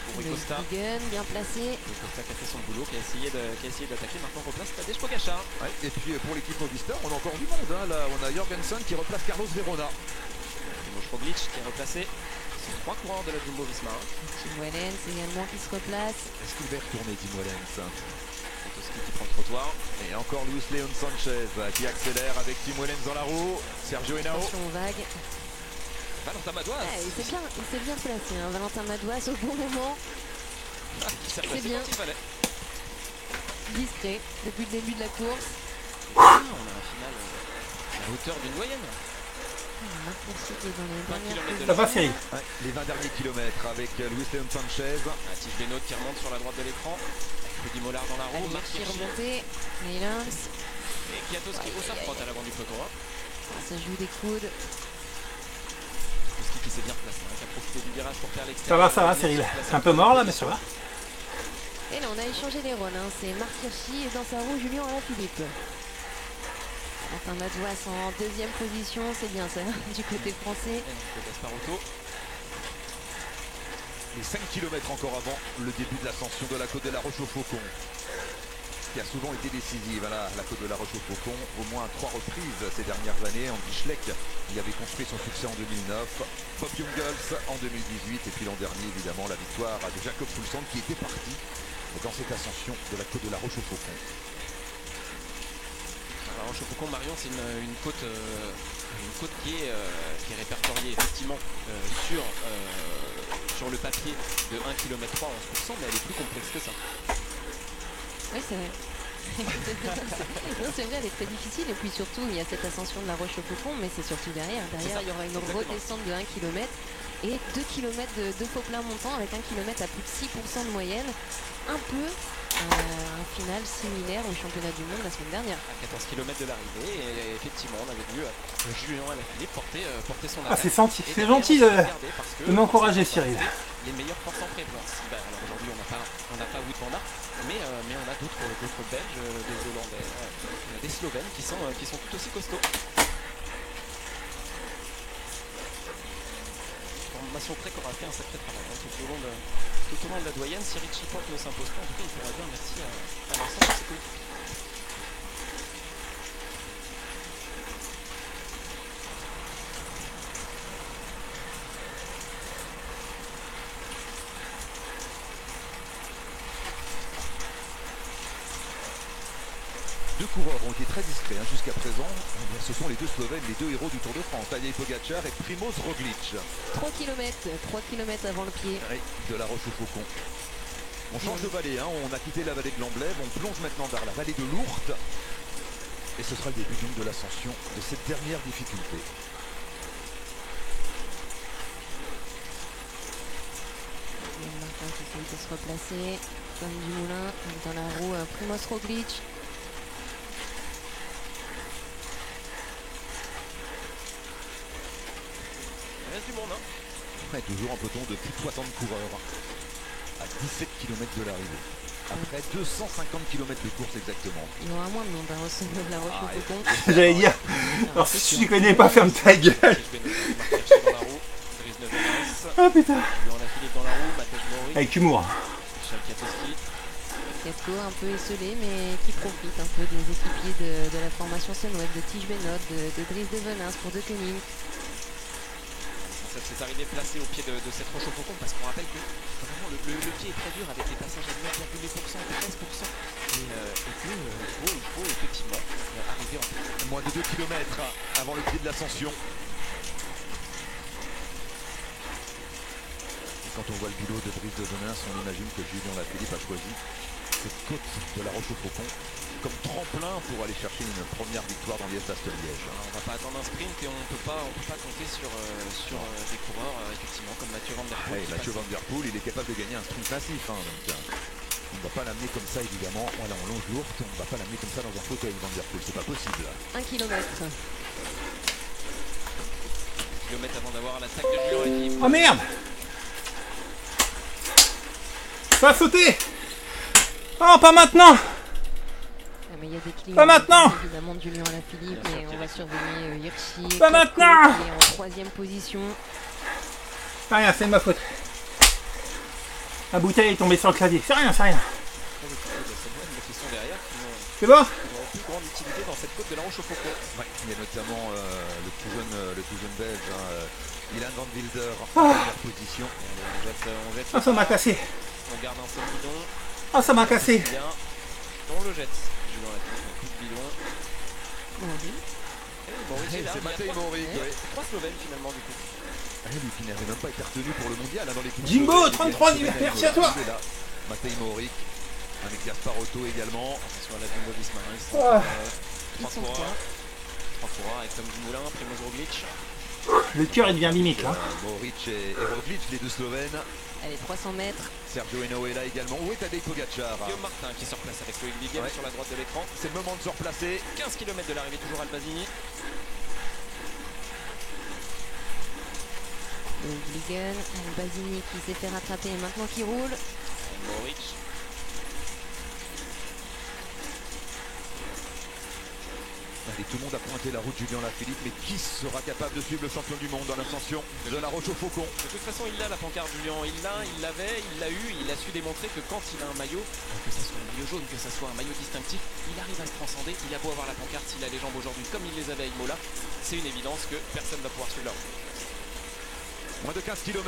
Pour Rui Costa.
Gun, bien placé.
Rui Costa qui a fait son boulot, qui a essayé d'attaquer. Maintenant on replace Tadej Pogačar.
Ouais, et puis pour l'équipe Movistar, on a encore du monde. Là, on a Jorgensen qui replace Carlos Verona.
Timo Roglic qui est replacé. Ce sont 3 coureurs de la Jumbo Visma.
Tim Wellens également qui se replace.
Est-ce qu'il va y retourner Tim Wellens?
Kwiatkowski qui prend le trottoir.
Et encore Luis Leon Sanchez qui accélère avec Tim Wellens dans la roue. Sergio Henao.
Attention aux vagues.
Valentin Madouas.
Il s'est bien placé, Valentin Madouas au bon moment.
Il s'est placé
bien.
quand il fallait.
Discret depuis le début de la course.
On a un final à la hauteur d'une moyenne.
Marc Hirschi qui est dans les
20
dernières
kilomètres de
Ça va,
positions.
Cyril?
Ouais, les 20 derniers kilomètres avec Luis Leon Sanchez.
Tige Benoît qui remonte sur la droite de l'écran. Rudy Mollard dans la roue.
Allez,
Marc
Hirschi
Hirschi
remonté. Neylands.
et Kwiatkowski au sa frotte à l'avant du peloton.
Ça joue des coudes.
Kwiatkowski qui s'est bien placé, qui a profité du virage pour faire l'extérieur.
Ça va, Cyril. C'est un peu mort là, mais ça va.
Et là, on a échangé les rôles. C'est Marc Hirschi et dans sa roue, Julien Alaphilippe. Enfin, Madouas en deuxième position, c'est bien ça, du côté français.
Gasparotto.
les 5 km encore avant le début de l'ascension de la côte de la Roche-au-Faucon, qui a souvent été décisive. Voilà, la côte de la Roche-au-Faucon, au moins à 3 reprises ces dernières années. Andy Schleck y avait construit son succès en 2009, Bob Jungels en 2018, et puis l'an dernier, évidemment, la victoire de Jacob Fuglsang qui était parti dans cette ascension de la côte de la Roche-au-Faucon.
La Roche-au-Faucon, Marion, c'est une côte qui est répertoriée effectivement sur le papier de 1 km 3 à 11%, mais elle est plus complexe que ça.
Oui, c'est vrai. Non, c'est vrai, elle est très difficile. Et puis surtout, il y a cette ascension de la Roche-au-Faucon, mais c'est surtout derrière. Derrière, il y aura une redescente de 1 km et 2 km de faux plein montant avec 1 km à plus de 6% de moyenne. Un peu un final similaire au championnat du monde la semaine dernière.
À 14 km de l'arrivée, et effectivement, on avait vu Julien Alaphilippe porter son
Ah,
attaque.
c'est gentil de m'encourager, Cyril.
Les meilleures forces en prévalence. Alors aujourd'hui, on n'a pas Wout van Aert, mais on a d'autres Belges, des Hollandais, des Slovènes qui sont tout aussi costauds. Formation Trek aura fait un sacré travail tout au long de la doyenne. Si Richie Porte ne s'impose pas, en tout cas, il pourra dire merci à l'ensemble de ses coéquipiers.
Deux coureurs ont été très discrets jusqu'à présent. Ce sont les deux Slovènes, les deux héros du Tour de France, Tadej Pogačar et Primož Roglič.
3 km avant le pied.
Oui, de la Roche-au-Faucon. On change de vallée, on a quitté la vallée de l'Amblève, on plonge maintenant vers la vallée de l'Ourthe. Et ce sera le début donc de l'ascension de cette dernière difficulté.
Martin qui essaye de se replacer comme du moulin dans la roue Primož Roglič.
Il reste du monde,
Ouais, toujours un peloton de plus de 60 coureurs à 17 km de l'arrivée. Après 250 km de course exactement.
Il y aura moins de monde au sommet de la Roche-au-Faucon.
J'allais dire, alors si tu connais pas, ferme ta gueule.
dans la roue, Dries Nevenes,
Ah putain.
Julien Alaphilippe dans la roue, Matej Mori,
Avec humour.
Michel Kwiatkowski.
Casco un peu esselé, mais qui profite un peu des équipiers de la formation Sunweb, de Tige Benoît, de Dries Nevenes pour De Koning.
Cette arrivée placée au pied de cette Roche-au-Faucon, parce qu'on rappelle que vraiment le pied est très dur avec des passages à 9,8%, 13%, et qu'il faut effectivement arriver en
Moins de 2 km avant le pied de l'ascension. Quand on voit le bilan de Dries Nevenes, on imagine que Julien Alaphilippe a choisi cette côte de la Roche-au-Faucon comme tremplin pour aller chercher une première victoire dans Liège-Bastogne-Liège.
On ne va pas attendre un sprint et on ne peut pas compter sur des coureurs effectivement comme Mathieu Van Der Poel.
Mathieu Van Der Poel, il est capable de gagner un sprint massif. Donc, on ne va pas l'amener comme ça évidemment. Voilà, on longe l'ourte, on ne va pas l'amener comme ça dans un fauteuil Van Der Poel, c'est pas possible.
1 km.
Kilomètre avant d'avoir l'attaque de Julien Alaphilippe.
Oh merde. Ça va sauter. Oh, pas maintenant.
Mais il y a des clients.
Pas maintenant.
Évidemment de Julien Alaphilippe, mais on va surveiller Hirschi.
Pas maintenant.
Qui est en 3e position.
C'est rien, c'est de ma faute. La bouteille est tombée sur le clavier. C'est rien, c'est rien.
Qui sont derrière,
C'est bon.
qui ont plus grande utilité dans cette côte de la Roche-au-Faucon.
Ouais, il y a notamment le tout jeune belge, Ilan Van Wilder en première position.
On jette
Ah, ça m'a cassé.
on garde un seul bidon.
Ah, ça m'a cassé.
Bien. On le jette. Julien Alaphilippe, un coup de bidon.
C'est Matej Mori.
Trois Slovènes finalement du coup.
Lui qui n'avait même pas été retenu pour le mondial dans l'équipe.
Jimbo, 33, merci à toi.
Matej Mori, avec Gasparotto également.
Sur la Jumbo Visma.
Ils sont trois.
Trois coureurs avec Tom Dumoulin, Primož Roglič.
Le cœur il devient mimique là.
Moric et Roglič, les deux Slovènes.
Allez, 300 mètres.
Sergio Henao est là également. Où est Tadej Pogačar?
Guillaume Martin qui se replace avec Loïc Liguen sur la droite de l'écran.
C'est le moment de se replacer.
15 km de l'arrivée, toujours Albazini.
Liguen, Albazini qui s'est fait rattraper et maintenant qui roule.
Allez, tout le monde a pointé la route Julien Lafilippe, mais qui sera capable de suivre le champion du monde dans l'ascension de la Roche au Faucon?
De toute façon, il a la pancarte Julien, il l'avait, il l'a eu, il a su démontrer que quand il a un maillot, que ce soit un maillot jaune, que ce soit un maillot distinctif, il arrive à se transcender. Il a beau avoir la pancarte, s'il a les jambes aujourd'hui comme il les avait à Imola, c'est une évidence que personne ne va pouvoir suivre la route.
Moins de 15 km.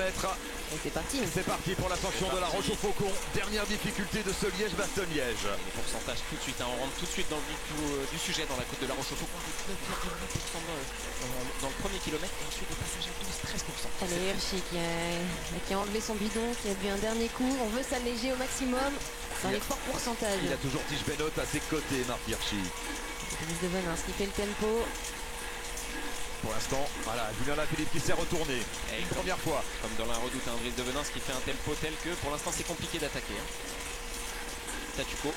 Et c'est parti.
C'est parti pour l'ascension de la Roche au Faucon. Dernière difficulté de ce Liège-Bastogne-Liège.
Les pourcentages tout de suite, hein, on rentre tout de suite dans le vif du sujet dans la côte de la Roche au Faucon. 9,1% dans le premier kilomètre et ensuite le passage à 12-13%.
Allez, Hirschi qui a enlevé son bidon, qui a bu un dernier coup. On veut s'alléger au maximum dans les forts pourcentages.
Il a toujours Tige Benoît à ses côtés, Marc Hirschi.
Dries de Venance qui fait le tempo.
Pour l'instant, voilà, Julien Lafilippe qui s'est retourné.
Et
une première fois.
Comme dans la redoute, un Dries de Venance qui fait un tempo tel que pour l'instant c'est compliqué d'attaquer. Hein. Tatuco.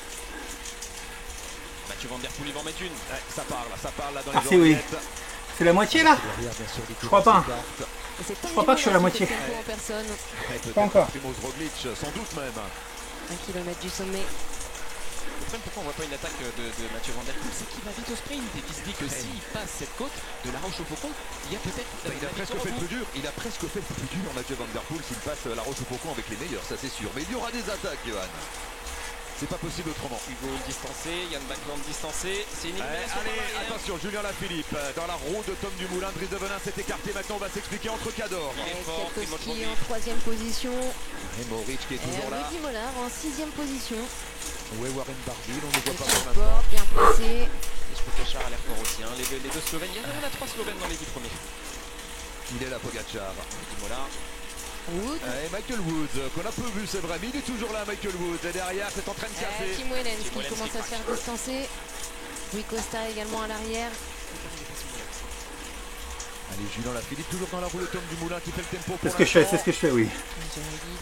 Mathieu Van Der Poel, il va en mettre une.
Ouais, ça parle là dans
Ah,
les
c'est oui.
oreillettes.
C'est la moitié là?
Derrière, bien sûr,
Je crois pas.
Et c'est
Je crois pas que je suis à la moitié.
En personne.
Pas encore.
Primoz Roglic, sans doute même.
1 kilomètre du sommet.
Le problème pourquoi on voit pas une attaque de Mathieu Van Der Poel, c'est qu'il va vite au sprint et qu'il se dit que s'il passe cette côte de la Roche au Faucon, il y a peut-être...
Il a presque fait le plus dur. Il a presque fait le plus dur, Mathieu Van Der Poel, s'il passe la Roche au Faucon avec les meilleurs, ça c'est sûr. Mais il y aura des attaques, Johan. C'est pas possible autrement.
Hugo distancé, Yann Backlund distancé, c'est une élimination
Allez,
par l'arrière.
attention, Julien Lafilippe dans la roue de Tom Dumoulin. Dries de Venance s'est écarté. Maintenant, on va s'expliquer entre Cador.
Il est fort, Primoz
Kwiatkowski
Roglic.
en 3ème position.
Et Moric qui est toujours là.
Rudy Mollard en 6ème position.
Ouais, Warren Barguil, on ne voit pas pour l'instant.
Support bien placé.
Et Pogačar a l'air fort aussi, hein. Les deux Slovènes, il y en a 3 Slovènes dans les 10 premiers.
Il est là, Pogačar.
Voilà.
Wood.
Et Michael Woods, qu'on a peu vu, c'est vrai, mais il est toujours là, Michael Woods. Et derrière, c'est en train de casser.
Tim Wellens
Tim
qui
Wellens
commence
qui
à se faire distancer. Rui Costa également à l'arrière.
Allez, Julien Lafilippe, toujours dans la roue de Tom Dumoulin qui fait le tempo.
C'est ce que je fais, c'est ce que je fais, oui.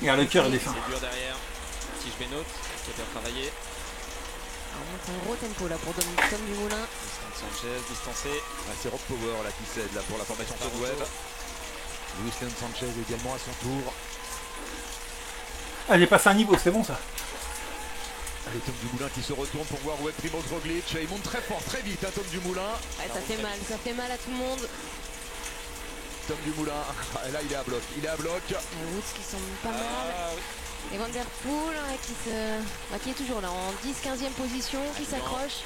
Regarde le cœur, il descend.
C'est dur derrière. Tige Benoît qui a bien travaillé.
On monte un gros tempo là pour Tom Dumoulin.
Winston Sanchez distancé.
C'est Rob Power là qui cède là, pour la formation Web. Winston Sanchez également à son tour.
Ah, j'ai passé un niveau, c'est bon ça.
Allez, Tom Dumoulin qui se retourne pour voir où est Primoz Roglic. Il monte très fort, très vite, hein, Tom Dumoulin.
Ouais, ça fait mal à tout le monde.
Tom Dumoulin, et là il est à bloc,
Woods qui semble pas mal.
Oui.
Et Van Der Poel qui est toujours là en 10-15e position, qui s'accroche.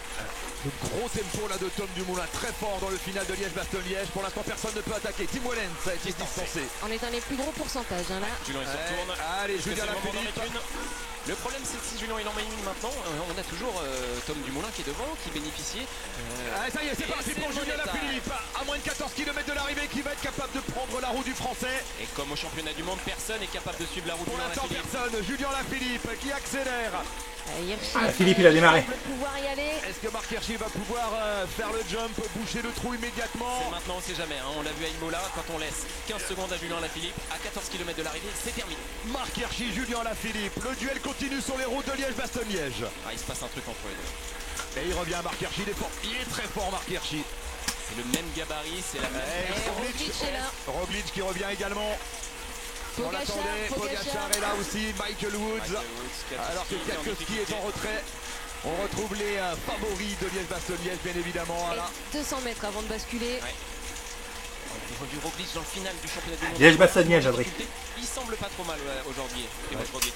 Le gros tempo là de Tom Dumoulin, très fort dans le final de Liège-Bastogne-Liège. Pour l'instant, personne ne peut attaquer. Tim Wellens a été distancé.
On est dans les plus gros pourcentages hein, là.
Julien il se retourne.
Allez,
Est-ce que
Julien
c'est le moment d'en
Lafilippe.
mettre une? Le problème c'est que si Julien il en met une maintenant, on a toujours Tom Dumoulin qui est devant, qui bénéficiait.
Ça y est, c'est
et
parti
c'est
pour
le
Julien
moneta.
Lafilippe. À moins de 14 km de l'arrivée, qui va être capable de prendre la roue du Français.
Et comme au championnat du monde, personne n'est capable de suivre la route
Pour
de
l'instant,
Lafilippe.
personne. Julien Lafilippe qui accélère.
Hirschi,
Ah, Philippe, il a démarré.
va pouvoir y aller.
Est-ce que Marc Hirschi va pouvoir faire le jump, boucher le trou
C'est
immédiatement?
maintenant, on sait jamais. Hein. On l'a vu à Imola, quand on laisse 15 secondes à Julien Lafilippe, à 14 km de l'arrivée, c'est terminé.
Marc Hirschi, Julien Lafilippe. Le duel continue sur les routes de Liège-Bastogne-Liège.
Ah, il se passe un truc entre les deux.
Et il revient, Marc Hirschi. Il est fort. Il est très fort, Marc Hirschi.
C'est le même gabarit, c'est la même.
Et Roglic est là.
Roglic qui revient également. On
Pogačar,
l'attendait, Pogačar est là aussi, Michael Woods. Alors que Kwiatkowski est en retrait. On retrouve les favoris de Liège-Bastogne-Liège, bien évidemment. Voilà.
Et 200 mètres avant de basculer.
Ouais. On a revu Roglic dans le final du championnat du monde.
Liège-Bastogne-Liège, Adrien.
Il semble pas trop mal aujourd'hui, Roglic.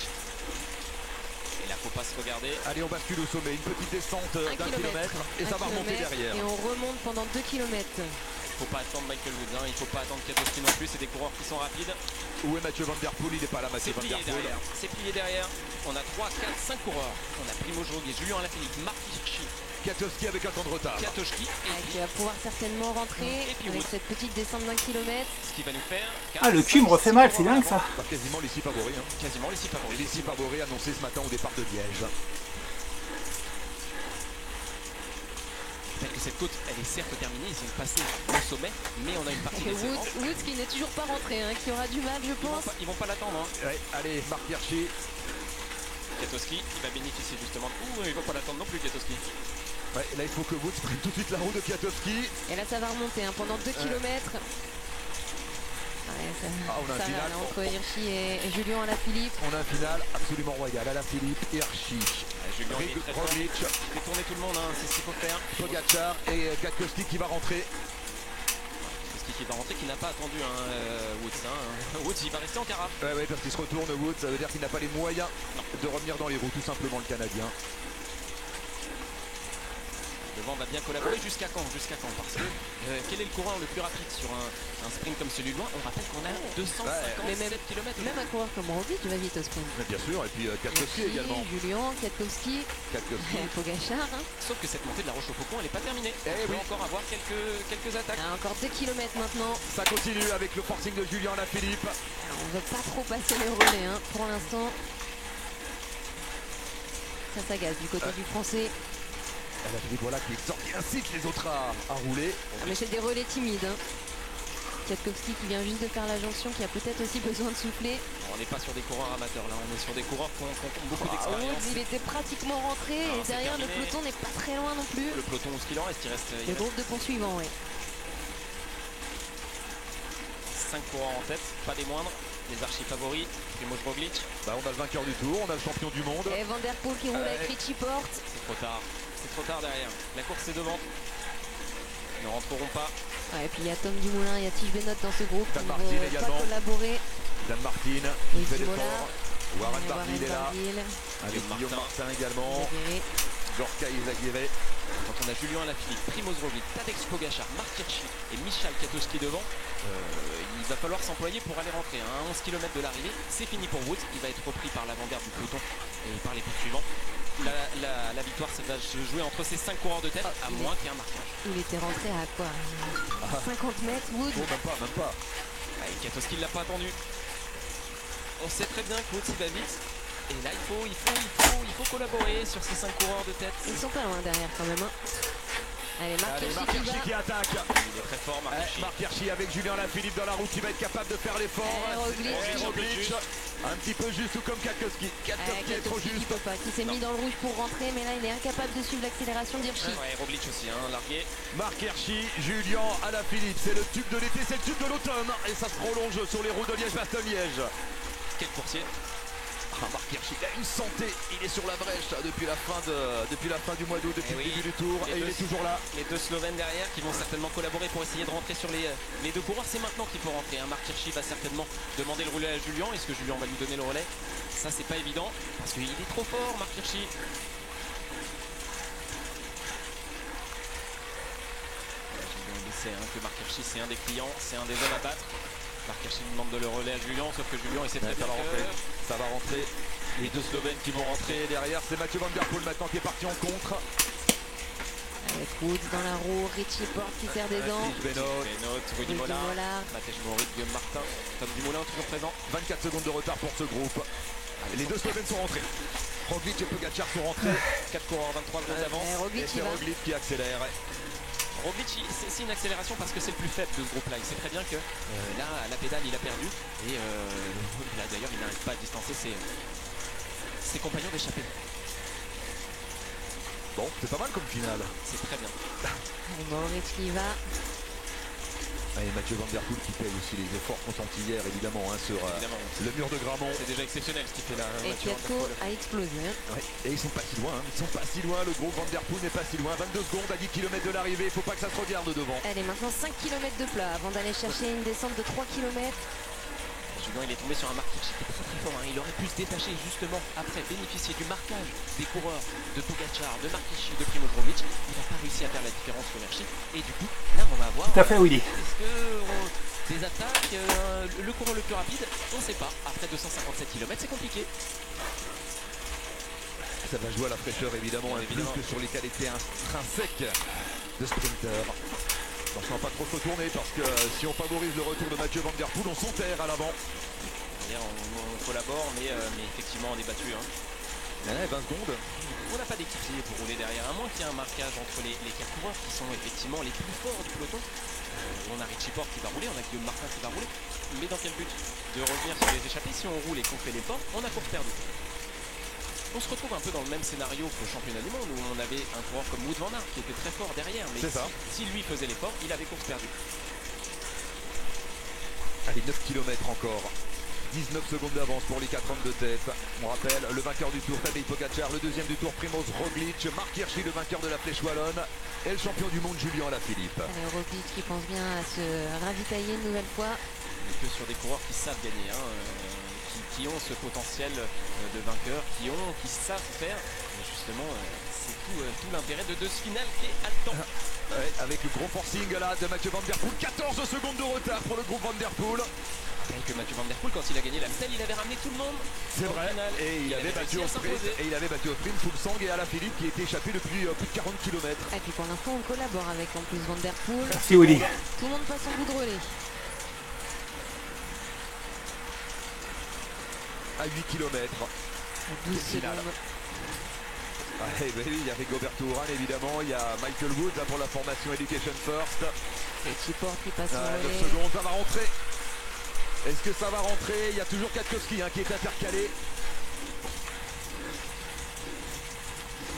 Et là, faut pas se regarder.
Allez, on bascule au sommet. Une petite descente
Un
d'un kilomètre. Et ça va remonter derrière.
Et on remonte pendant 2 km.
Faut pas attendre Michael Woods, hein. Il faut pas attendre Kwiatkowski non plus. C'est des coureurs qui sont rapides.
Où est Mathieu Van Der Poel? Il n'est pas là, Mathieu
C'est
Van Der
plié
Poel.
derrière. C'est plié derrière. On a 3, 4, 5 coureurs. On a Primoz Roglic, Julien Alaphilippe, Marc Hirschi,
Kwiatkowski avec un temps de retard.
Kwiatkowski.
Qui va pouvoir certainement rentrer
Et puis
avec
Woods.
cette petite descente d'1 kilomètre.
Ce qui va nous faire.
Ah, le cul me refait mal, c'est dingue ça.
Bah, quasiment les 6 favoris. Hein.
Quasiment les 6
Et
favoris.
les 6 favoris annoncés ce matin au départ de Liège.
Peut-être que cette côte, elle est certes terminée. Ils sont passés au sommet, mais on a une partie
Et
décevante.
Woods qui n'est toujours pas rentré, hein, qui aura du mal, je pense.
Ils vont pas l'attendre. Hein.
Ouais, allez, Marc Hirschi.
Kwiatkowski, il va bénéficier justement. Ouh, ils vont pas l'attendre non plus, Kwiatkowski.
Ouais, là, il faut que Woods prenne tout de suite la roue de Kwiatkowski.
Et là, ça va remonter hein, pendant 2 km.
on a un
ça
final.
va, entre Hirschi et Julien Alaphilippe.
On a un final absolument royal. Alaphilippe, Hirschi.
Julien il est très fort.
Roglic,
Il fait tourner tout le monde, hein, c'est ce qu'il faut faire.
Pogacar et Kwiatkowski qui va rentrer.
C'est ce qui va rentrer, qui n'a pas attendu Woods. Woods il va rester en carafe.
Ouais, parce qu'il se retourne Woods, ça veut dire qu'il n'a pas les moyens de revenir dans les roues, tout simplement le Canadien.
Le vent va bien collaborer jusqu'à quand? Parce que quel est le coureur le plus rapide sur un sprint comme celui de loin? On rappelle qu'on a 257 km.
Même un coureur comme Roglic va vite au sprint.
Mais bien sûr, et puis Kwiatkowski également.
Julien, Kwiatkowski, Pogacar. Hein.
Sauf que cette montée de la Roche-au-Faucon elle n'est pas terminée. On peut encore avoir quelques attaques.
Ah, encore 2 km maintenant.
Ça continue avec le forcing de Julien Alaphilippe.
Alors, on ne veut pas trop passer le relais hein, pour l'instant. Ça s'agace du côté du français.
Alaphilippe voilà qui incite les autres à rouler.
Ah, mais c'est des relais timides. Hein. Kwiatkowski qui vient juste de faire la jonction, qui a peut-être aussi besoin de souffler.
On n'est pas sur des coureurs amateurs là, on est sur des coureurs qui ont beaucoup
Woods,
d'expérience.
il était pratiquement rentré et derrière le peloton n'est pas très loin non plus.
Le peloton, où est-ce qu'il en reste?
Le groupe de poursuivants, oui.
5 coureurs en tête, pas des moindres. Les archi favoris, Primož Roglic.
Bah, on a le vainqueur du tour, on a le champion du monde.
Et Van Der Poel qui roule avec Richie Porte.
C'est trop tard derrière. La course est devant. Ils ne rentreront pas.
Ouais, et puis il y a Tom Dumoulin, il y a Tige Benoît dans ce groupe.
Dan
Ils
Martin
vont
également.
pas collaborer.
Dan Martin,
Et
il fait
Guy
l'effort. Warren Barguil est là.
Barguil,
Avec Guillaume Martin également.
Zaguirre.
Gorka Izagirre.
Quand on a Julien Alaphilippe, Primož Roglic, Tadej Pogacar, Marc Hirschi et Michal Kwiatkowski devant, il va falloir s'employer pour aller rentrer. À 11 km de l'arrivée, c'est fini pour Woods. Il va être repris par l'avant-garde du peloton et par les poursuivants. La victoire, ça va se jouer entre ces 5 coureurs de tête, à moins qu'il y ait un marquage.
Il était rentré à quoi 50 mètres, Woods.
Oh, même pas.
Et Kwiatkowski ne l'a pas attendu. On sait très bien que Woods il va vite. Et là, il faut collaborer sur ces 5 coureurs de tête.
Ils sont pas loin derrière quand même. Hein. Allez, Marc
Marc Hirschi qui attaque.
Il est très fort, Marc Hirschi.
Marc Hirschi avec Julien Alaphilippe dans la roue qui va être capable de faire l'effort.
Roglic.
Un petit peu juste, tout comme Kwiatkowski. Kwiatkowski est trop
Qui
juste.
peut pas, qui s'est mis dans le rouge pour rentrer, mais là il est incapable de suivre l'accélération d'Hirschi.
Ouais, Roglic aussi, largué.
Marc Hirschi, Julien Alaphilippe, c'est le tube de l'été, c'est le tube de l'automne. Et ça se prolonge sur les routes de Liège-Bastogne-Liège.
Quel coursier.
Marc Hirschi, il a une santé, il est sur la brèche depuis la fin du mois d'août, depuis le début du tour, et il est toujours là.
Les deux Slovènes derrière qui vont certainement collaborer pour essayer de rentrer sur les deux coureurs. C'est maintenant qu'il faut rentrer. Marc Hirschi va certainement demander le relais à Julien. Est-ce que Julien va lui donner le relais? Ça, c'est pas évident parce qu'il est trop fort, Marc Hirschi. Julien sait que Marc Hirschi, c'est un des clients, c'est un des hommes à battre. Marc Hirschi demande de le relais à Julien, sauf que Julien essaie très bien
Ça va rentrer. Les deux Slovènes qui vont rentrer derrière, c'est Mathieu Van Der Poel maintenant qui est parti en contre.
Avec Woods dans la roue, Richie Porte qui serre des dents.
Benoît,
Rudy Mollard, Matej Maurit, Guillaume Martin, Tom Dumoulin toujours présent.
24 secondes de retard pour ce groupe. Les deux Slovènes sont rentrés. Roglic et Pogacar sont rentrés.
4 coureurs, 23 secondes d'avance.
Roglic
Et c'est Roglic qui accélère.
Roglic, c'est une accélération parce que c'est le plus faible de ce groupe-là. Il sait très bien que là, à la pédale, il a perdu. Et là, d'ailleurs, il n'arrive pas à distancer ses compagnons d'échappée.
Bon, c'est pas mal comme finale.
C'est très bien.
Allez, Moritz qui va.
Et Mathieu Van Der Poel qui paye aussi les efforts consentis hier, évidemment, sur le mur de Grammont.
C'est déjà exceptionnel ce qu'il fait là.
Et Kwiatkowski a explosé. Hein.
Ouais. Et ils sont pas si loin, ils sont pas si loin, le groupe Van Der Poel n'est pas si loin. 22 secondes à 10 km de l'arrivée, il faut pas que ça se regarde devant.
Allez, maintenant 5 km de plat avant d'aller chercher une descente de 3 km.
Julien, il est tombé sur un Marc Hirschi qui était très fort. Il aurait pu se détacher justement après, bénéficier du marquage des coureurs de Pogacar, de Marc Hirschi, de Primož Roglic. Il n'a pas réussi à faire la différence sur Hirschi. Et du coup, là, on va avoir...
Tout à fait, Willy.
Est-ce que des attaques, le coureur le plus rapide, on ne sait pas. Après 257 km, c'est compliqué.
Ça va jouer à la fraîcheur, évidemment, plus que sur les qualités intrinsèques de sprinter. Attention à pas trop se retourner parce que si on favorise le retour de Mathieu Van Der Poel, on s'enterre à l'avant.
On collabore, mais effectivement on est battu.
20 secondes.
On n'a pas d'équipier pour rouler derrière, à moins qu'il y ait un marquage entre les 4 coureurs qui sont effectivement les plus forts du peloton. On a Richie Porte qui va rouler, on a Guillaume Martin qui va rouler. Mais dans quel but? De revenir sur les échappées. Si on roule et qu'on fait l'effort, on a course perdue. On se retrouve un peu dans le même scénario qu'au championnat du monde où on avait un coureur comme Wout van Aert qui était très fort derrière, mais si lui faisait l'effort, il avait course perdue.
Allez, 9 km encore. 19 secondes d'avance pour les 4 hommes de tête. On rappelle, le vainqueur du tour, Tadej Pogacar, le deuxième du tour, Primoz Roglic, Marc Hirschi, le vainqueur de la Flèche Wallonne, et le champion du monde, Julien Alaphilippe.
Allez, Roglic qui pense bien à se ravitailler une nouvelle fois.
Et que sur des coureurs qui savent gagner, hein, qui ont ce potentiel de vainqueur, qui savent faire. Et justement, c'est tout l'intérêt de ce final qui est haletant.
Ouais, avec le gros forcing là de Mathieu Van Der Poel, 14 secondes de retard pour le groupe Van Der Poel.
Que Mathieu Van Der Poel, quand il a gagné la Amstel, il avait ramené tout le monde.
C'est vrai, et il avait battu au sprint Fuglsang et Alaphilippe qui était échappé depuis plus de 40 km.
Et puis pour l'instant, on collabore avec en plus Van Der Poel.
Merci Willy.
Tout le monde passe en bout de relais.
À 8 km.
12
final.
secondes.
Ouais, ben oui, il y a Rigoberto Urán évidemment, il y a Michael Woods là, pour la formation Education First.
Et Chiport qui passe en
9
relais.
secondes, ça va rentrer. Est-ce que ça va rentrer? Il y a toujours Kwiatkowski qui est intercalé.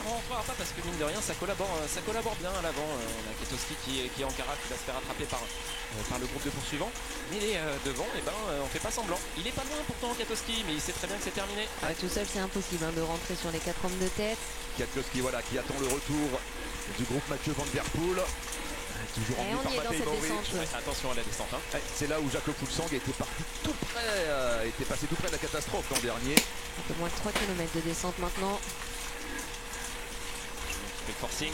On ne rentrera pas parce que mine de rien ça collabore bien à l'avant. On a Kwiatkowski qui est en carafe, qui va se faire attraper par le groupe de poursuivants. Mais les devant, on fait pas semblant. Il est pas loin pourtant Kwiatkowski, mais il sait très bien que c'est terminé.
Ouais, tout seul c'est impossible hein, de rentrer sur les 4 hommes de tête.
Kwiatkowski voilà, qui attend le retour du groupe Mathieu Van Der Poel. Toujours
Et
emmené
on
par
y est dans
Matej
cette
Mohoric.
descente.
Ouais, attention à la descente. Hein.
Ouais, c'est là où Jakob Fuglsang était parti tout près, était passé tout près de la catastrophe l'an dernier.
Un peu moins de 3 km de descente maintenant.
Le forcing.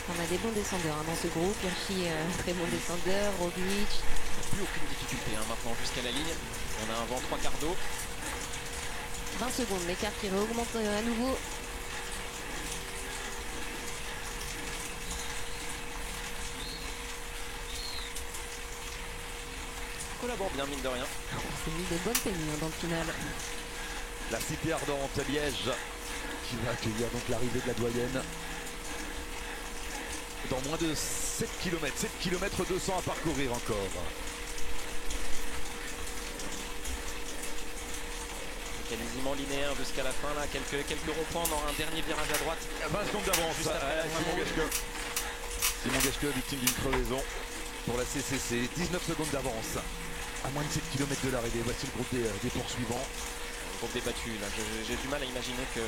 On a des bons descendeurs hein, dans ce groupe. Hirschi, très bon descendeur. Roglic.
Plus aucune difficulté hein, maintenant jusqu'à la ligne. On a un vent 3 quarts d'eau.
20 secondes, l'écart qui augmente à nouveau.
Collabore bien mine de rien.
On s'est mis des bonnes tenues hein, dans le final.
La cité ardente Liège qui va accueillir donc l'arrivée de la doyenne. Dans moins de 7 km, 7 km 200 à parcourir encore.
Quasiment linéaire jusqu'à la fin là, quelques ronds-points dans un dernier virage à droite.
20 secondes d'avance.
Juste après la
Simon Geschke. Simon Geschke, victime d'une crevaison pour la CCC. 19 secondes d'avance. À moins de 7 km de l'arrivée. Voici le groupe des poursuivants.
Groupe débattu là. J'ai du mal à imaginer que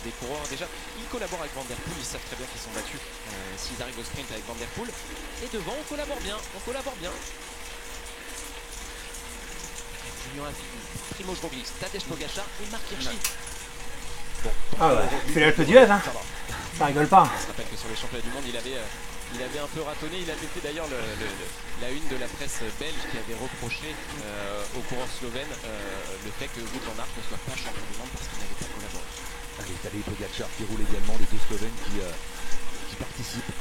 des coureurs, déjà, ils collaborent avec Van Der Poel, ils savent très bien qu'ils sont battus s'ils arrivent au sprint avec Van Der Poel. Et devant, on collabore bien. Julien Alaphilippe, Primoz Roglic, Tadej Pogacar et Marc Hirschi. Bon,
Ah ouais, c'est l'Alpe d'Huez hein.
Ça va.
Ça rigole pas.
on se rappelle que sur les championnats du monde, il avait un peu ratonné. Il avait fait d'ailleurs la une de la presse belge qui avait reproché aux coureurs slovènes le fait que Wout van Aert ne soit pas champion du monde parce qu'il n'avait pas collaboré.
Allez, Tadej Pogacar qui roule également, les deux Slovènes qui participent.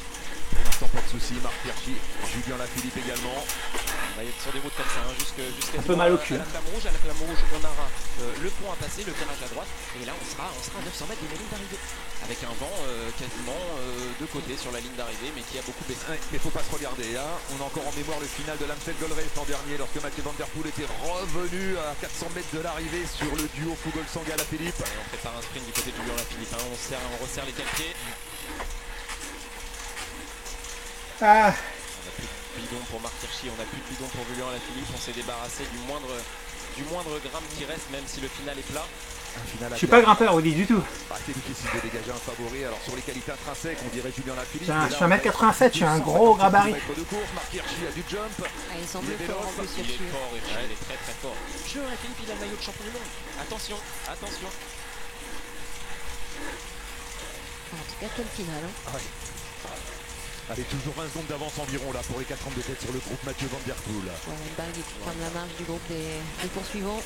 Pour l'instant, pas de soucis. Marc Hirschi, Julien Alaphilippe également.
On va être sur des routes comme ça, hein, jusqu'à
Un peu mal au cul.
à la flamme rouge. À la flamme rouge, on aura le pont à passer, le virage à droite. Et là, on sera à 900 mètres de la ligne d'arrivée. Avec un vent quasiment de côté sur la ligne d'arrivée, mais qui a beaucoup baissé.
Ouais, mais faut pas se regarder. Hein. On a encore en mémoire le final de l'Amstel Gold Race l'an dernier lorsque Mathieu Van Der Poel était revenu à 400 mètres de l'arrivée sur le duo Fuglsang et Alaphilippe.
On prépare un sprint du côté de Julien Alaphilippe. Hein. On resserre les calpiers.
Ah,
On n'a plus de bidon pour Marc Hirschi, on n'a plus de bidon pour Julien Alaphilippe. On s'est débarrassé du moindre gramme qui reste, même si le final est plat.
Un final à
je suis pas grimpeur Willy du tout.
c'est difficile de dégager un favori. Alors sur les qualités intrinsèques, on dirait Julien Alaphilippe.
Je suis 1m87, je suis un gros gabarit.
De course, Marc Hirschi a du jump.
Ah, il semble
Les
fort en
vélos,
plus
Il
Hirschi.
est fort, Hirschi, il est très très fort. Julien Alaphilippe, il a le maillot de champion du monde. Attention.
En tout cas, quel final. Hein.
Allez, toujours 20 secondes d'avance environ là pour les 4 hommes de tête sur le groupe Mathieu Van Der Poel.
Ouais, Barguil qui prend la marge du groupe des poursuivants.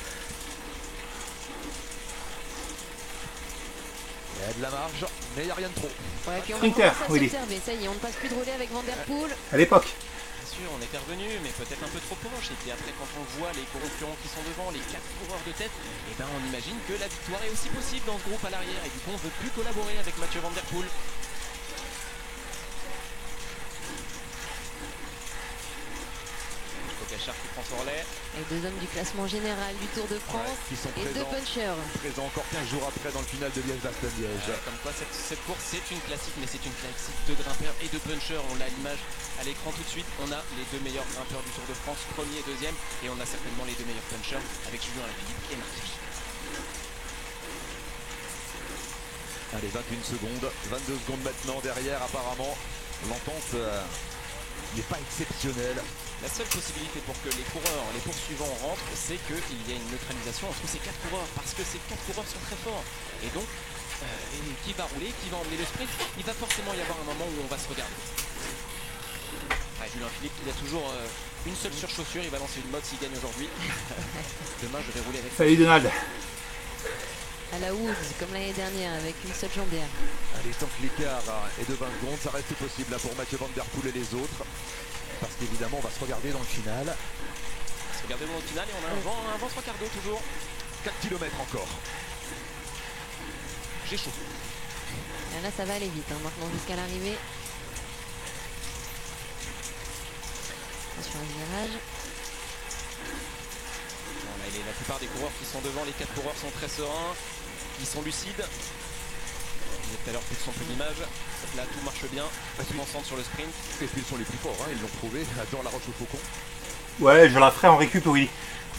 Il y a de la marge, mais il n'y a rien de trop.
Ouais, puis on
Sprinter,
commence à
Willy.
s'observer. Ça y est, on ne passe plus de relais avec Van Der Poel.
À l'époque.
Bien sûr, on était revenu, mais peut-être un peu trop proche. Et puis après, quand on voit les concurrents qui sont devant, les 4 coureurs de tête, eh ben, on imagine que la victoire est aussi possible dans ce groupe à l'arrière. Et du coup, on ne veut plus collaborer avec Mathieu Van Der Poel. Hichard qui prend son relais.
Et 2 hommes du classement général du Tour de France
qui sont
et 2 punchers.
présents encore 15 jours après dans le final de Liège-Bastogne-Liège.
Comme quoi cette course c'est une classique, mais c'est une classique de grimpeurs et de punchers. On l'a à l'image à l'écran tout de suite. On a les 2 meilleurs grimpeurs du Tour de France, premier et deuxième, et on a certainement les 2 meilleurs punchers avec Julien Alaphilippe et Marc Hirschi.
Allez, 21 secondes, 22 secondes maintenant derrière apparemment. L'entente n'est pas exceptionnelle.
La seule possibilité pour que les coureurs, les poursuivants rentrent, c'est qu'il y ait une neutralisation entre ces 4 coureurs, parce que ces 4 coureurs sont très forts. Et donc, qui va rouler, qui va emmener le sprint, il va forcément y avoir un moment où on va se regarder. Julien Philippe, il a toujours une seule surchaussure, il va lancer une mode s'il gagne aujourd'hui. Demain, je vais rouler avec.
Salut Donald.
À la Woods, comme l'année dernière, avec une seule jambière.
Allez, tant que l'écart est de 20 secondes, ça reste possible là, pour Mathieu Van Der Poel et les autres. Parce qu'évidemment, on va se regarder dans le final.
On va se regarder dans le final et on a un vent 3 quarts d'eau toujours.
4 km encore.
J'ai chaud.
Et là, ça va aller vite, hein, maintenant jusqu'à l'arrivée. Sur un virage.
La plupart des coureurs qui sont devant, les 4 coureurs sont très sereins, ils sont lucides. Il y a tout à l'heure plus de son peu d'image. Là tout marche bien, on se concentre sur le sprint.
Et puis ils sont les plus forts, hein, ils l'ont prouvé. Adore la roche au faucon.
Ouais, je la ferai en récup, oui.